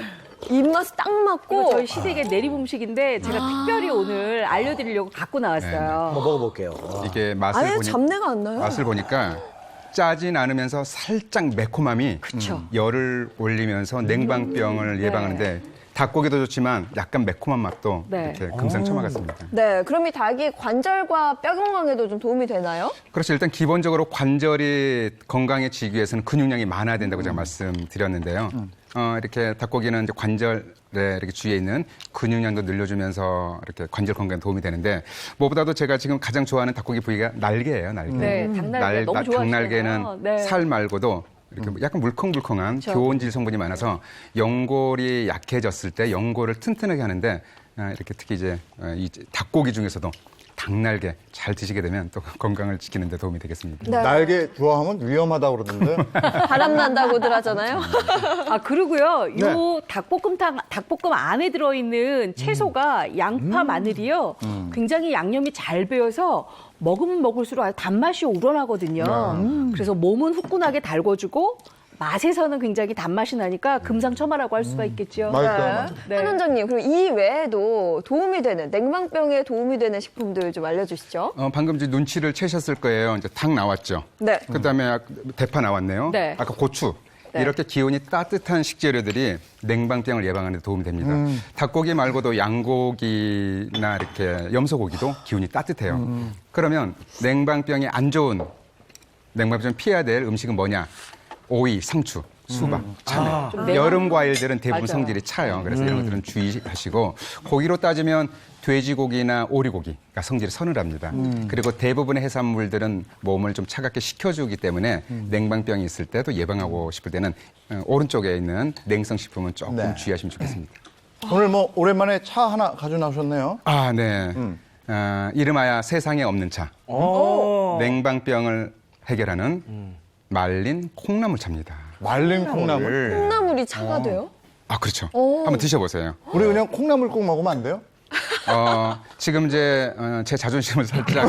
입맛 딱 이거 맞고. 저희 시댁의 내림 음식인데 제가 특별히 오늘 알려드리려고 갖고 나왔어요. 한번 먹어볼게요. 이게 맛을 아예 보니 잡내가 안 나요. 맛을 보니까 짜진 않으면서 살짝 매콤함이 그쵸. 열을 올리면서 냉방병을 예방하는데 닭고기도 좋지만 약간 매콤한 맛도 네. 이렇게 금상첨화 같습니다. 네, 그럼 이 닭이 관절과 뼈 건강에도 좀 도움이 되나요? 그렇죠. 일단 기본적으로 관절이 건강해지기 위해서는 근육량이 많아야 된다고 제가 말씀드렸는데요. 이렇게 닭고기는 이제 관절에 이렇게 주위에 있는 근육량도 늘려주면서 이렇게 관절 건강에 도움이 되는데 무엇보다도 제가 지금 가장 좋아하는 닭고기 부위가 날개예요. 날개. 네, 닭날개 너무 좋아하시잖아요. 닭날개는 네. 살 말고도 이렇게 약간 물컹물컹한 교온질 성분이 많아서 연골이 약해졌을 때 연골을 튼튼하게 하는데 이렇게 특히 이제 이 닭고기 중에서도 닭날개 잘 드시게 되면 또 건강을 지키는 데 도움이 되겠습니다. 네. 날개 좋아하면 위험하다고 그러던데. 바람 난다고들 하잖아요. 아, 그리고요, 요 닭볶음 안에 들어있는 채소가 양파, 마늘이요, 굉장히 양념이 잘 배어서 먹으면 먹을수록 아주 단맛이 우러나거든요. 그래서 몸은 후끈하게 달궈주고, 맛에서는 굉장히 단맛이 나니까 금상첨화라고 할 수가 있겠죠. 맛있다. 네. 한 원장님, 그리고 이 외에도 도움이 되는, 냉방병에 도움이 되는 식품들 좀 알려주시죠. 방금 이제 눈치를 채셨을 거예요. 이제 닭 나왔죠. 네. 그다음에 대파 나왔네요. 네. 아까 고추. 네. 이렇게 기온이 따뜻한 식재료들이 냉방병을 예방하는 데 도움이 됩니다. 닭고기 말고도 양고기나 이렇게 염소고기도 기온이 따뜻해요. 그러면 냉방병이 안 좋은 냉방병 피해야 될 음식은 뭐냐? 오이, 상추, 수박, 참외. 여름 과일들은 대부분 맞아요. 성질이 차요. 그래서 이런 것들은 주의하시고 고기로 따지면 돼지고기나 오리고기가 성질이 서늘합니다. 그리고 대부분의 해산물들은 몸을 좀 차갑게 식혀주기 때문에 냉방병이 있을 때도 예방하고 싶을 때는 오른쪽에 있는 냉성식품은 조금 네. 주의하시면 좋겠습니다. 오늘 뭐 오랜만에 차 하나 가져 나오셨네요. 아, 네. 이름하여 세상에 없는 차. 냉방병을 해결하는 말린 콩나물차입니다. 말린 콩나물. 콩나물이 차가 돼요? 아, 그렇죠. 한번 드셔보세요. 우리 그냥 콩나물 꼭 먹으면 안 돼요? 지금 이제 제 자존심을 살짝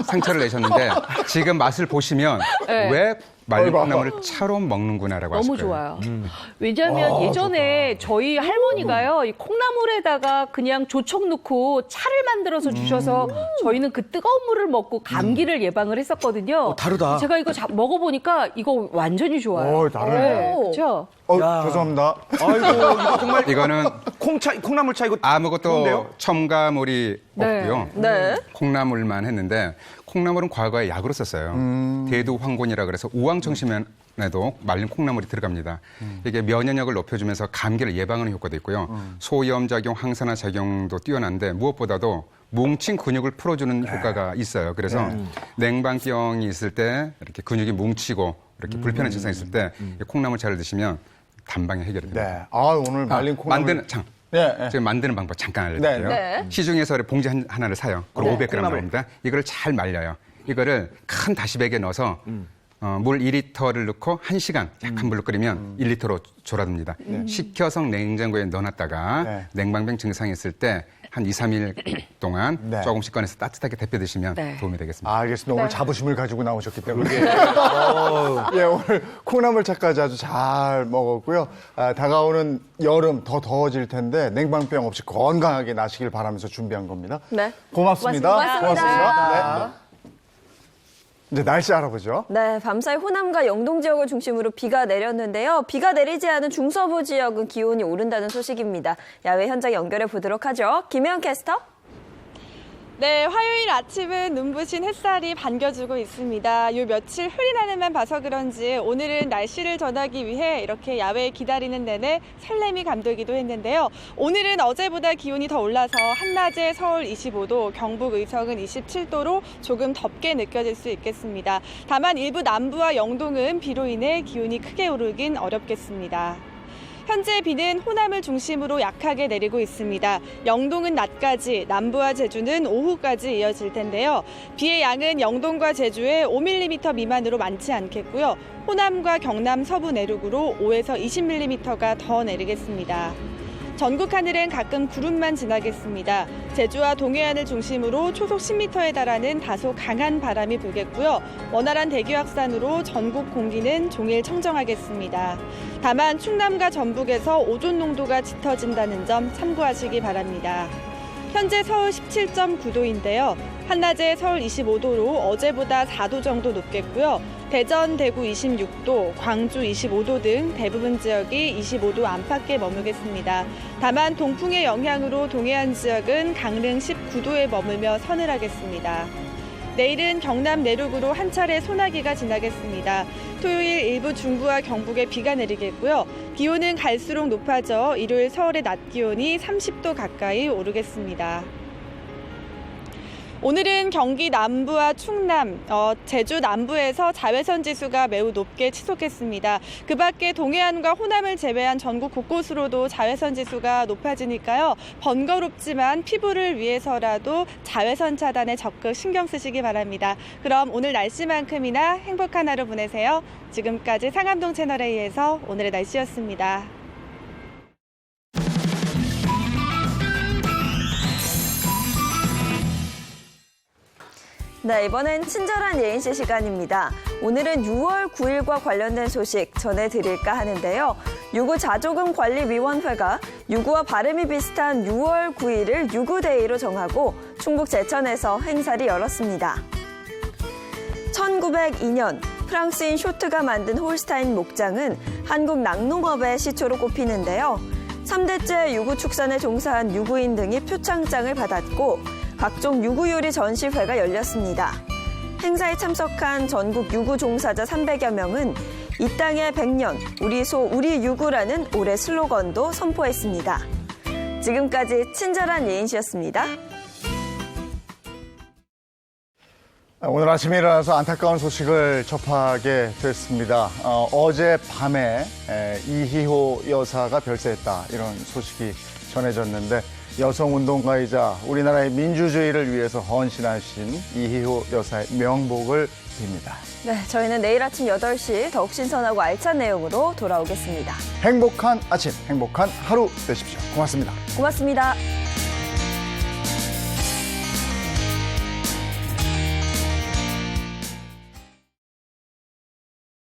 상처를 내셨는데 지금 맛을 보시면 네. 왜 말린 콩나물을 차로 먹는구나라고 하실 너무 거예요. 좋아요. 왜냐하면 예전에 저희 할머니가요, 이 콩나물에다가 그냥 조청 넣고 차를 만들어서 주셔서 저희는 그 뜨거운 물을 먹고 감기를 예방을 했었거든요. 다르다. 제가 이거 먹어보니까 이거 완전히 좋아요. 다르네. 그렇죠? 죄송합니다. 아이고 이거 정말 이거는 콩나물차 이거 아무것도 좋은데요? 첨가물이 네. 없고요. 네. 콩나물만 했는데 콩나물은 과거에 약으로 썼어요. 대두황곤이라 그래서 우황청심에도 말린 콩나물이 들어갑니다. 이게 면역력을 높여주면서 감기를 예방하는 효과도 있고요. 소염작용, 항산화 작용도 뛰어난데 무엇보다도 뭉친 근육을 풀어주는 효과가 있어요. 그래서 냉방병이 있을 때 이렇게 근육이 뭉치고 이렇게 불편한 증상이 있을 때 콩나물 차를 드시면 단방에 해결이 됩니다. 네. 오늘 말린 콩나물. 만드는 네, 네. 지금 만드는 방법 잠깐 알려드릴게요. 네. 시중에서 봉지 하나를 사요. 그럼 네. 500g 나옵니다. 이거를 잘 말려요. 이거를 큰 다시백에 넣어서 물 2리터를 넣고 1시간 약한 불로 끓이면 1리터로 졸아듭니다. 식혀서 냉장고에 넣어놨다가 네. 냉방병 증상이 있을 때 한 2, 3일 동안 네. 조금씩 꺼내서 따뜻하게 데펴 드시면 네. 도움이 되겠습니다. 알겠습니다. 오늘 자부심을 가지고 나오셨기 때문에. 예, 오늘 콩나물차까지 아주 잘 먹었고요. 다가오는 여름 더 더워질 텐데 냉방병 없이 건강하게 나시길 바라면서 준비한 겁니다. 네. 고맙습니다. 고맙습니다. 네. 이제 날씨 알아보죠. 네, 밤사이 호남과 영동 지역을 중심으로 비가 내렸는데요. 비가 내리지 않은 중서부 지역은 기온이 오른다는 소식입니다. 야외 현장 연결해 보도록 하죠. 김혜연 캐스터. 네, 화요일 아침은 눈부신 햇살이 반겨주고 있습니다. 요 며칠 흐린 하늘만 봐서 그런지 오늘은 날씨를 전하기 위해 이렇게 야외에 기다리는 내내 설렘이 감돌기도 했는데요. 오늘은 어제보다 기온이 더 올라서 한낮에 서울 25도, 경북 의성은 27도로 조금 덥게 느껴질 수 있겠습니다. 다만 일부 남부와 영동은 비로 인해 기온이 크게 오르긴 어렵겠습니다. 현재 비는 호남을 중심으로 약하게 내리고 있습니다. 영동은 낮까지, 남부와 제주는 오후까지 이어질 텐데요. 비의 양은 영동과 제주에 5mm 미만으로 많지 않겠고요. 호남과 경남 서부 내륙으로 5에서 20mm가 더 내리겠습니다. 전국 하늘엔 가끔 구름만 지나겠습니다. 제주와 동해안을 중심으로 초속 10m에 달하는 다소 강한 바람이 불겠고요. 원활한 대기 확산으로 전국 공기는 종일 청정하겠습니다. 다만 충남과 전북에서 오존 농도가 짙어진다는 점 참고하시기 바랍니다. 현재 서울 17.9도인데요. 한낮에 서울 25도로 어제보다 4도 정도 높겠고요. 대전, 대구 26도, 광주 25도 등 대부분 지역이 25도 안팎에 머무겠습니다. 다만 동풍의 영향으로 동해안 지역은 강릉 19도에 머물며 서늘하겠습니다. 내일은 경남 내륙으로 한 차례 소나기가 지나겠습니다. 토요일 일부 중부와 경북에 비가 내리겠고요. 기온은 갈수록 높아져 일요일 서울의 낮 기온이 30도 가까이 오르겠습니다. 오늘은 경기 남부와 충남, 제주 남부에서 자외선 지수가 매우 높게 치솟겠습니다. 그 밖에 동해안과 호남을 제외한 전국 곳곳으로도 자외선 지수가 높아지니까요. 번거롭지만 피부를 위해서라도 자외선 차단에 적극 신경 쓰시기 바랍니다. 그럼 오늘 날씨만큼이나 행복한 하루 보내세요. 지금까지 상암동 채널A에서 오늘의 날씨였습니다. 네, 이번엔 친절한 예인씨 시간입니다. 오늘은 6월 9일과 관련된 소식 전해드릴까 하는데요. 유구자조금관리위원회가 유구와 발음이 비슷한 6월 9일을 유구데이로 정하고 충북 제천에서 행사를 열었습니다. 1902년 프랑스인 쇼트가 만든 홀스타인 목장은 한국 낙농업의 시초로 꼽히는데요. 3대째 유구 축산에 종사한 유구인 등이 표창장을 받았고 각종 유구 요리 전시회가 열렸습니다. 행사에 참석한 전국 유구 종사자 300여 명은 이 땅의 100년, 우리 소, 우리 유구라는 올해 슬로건도 선포했습니다. 지금까지 친절한 예인씨였습니다. 오늘 아침에 일어나서 안타까운 소식을 접하게 됐습니다. 어제 밤에 이희호 여사가 별세했다, 이런 소식이 전해졌는데 여성운동가이자 우리나라의 민주주의를 위해서 헌신하신 이희호 여사의 명복을 빕니다. 네, 저희는 내일 아침 8시 더욱 신선하고 알찬 내용으로 돌아오겠습니다. 행복한 아침, 행복한 하루 되십시오. 고맙습니다. 고맙습니다.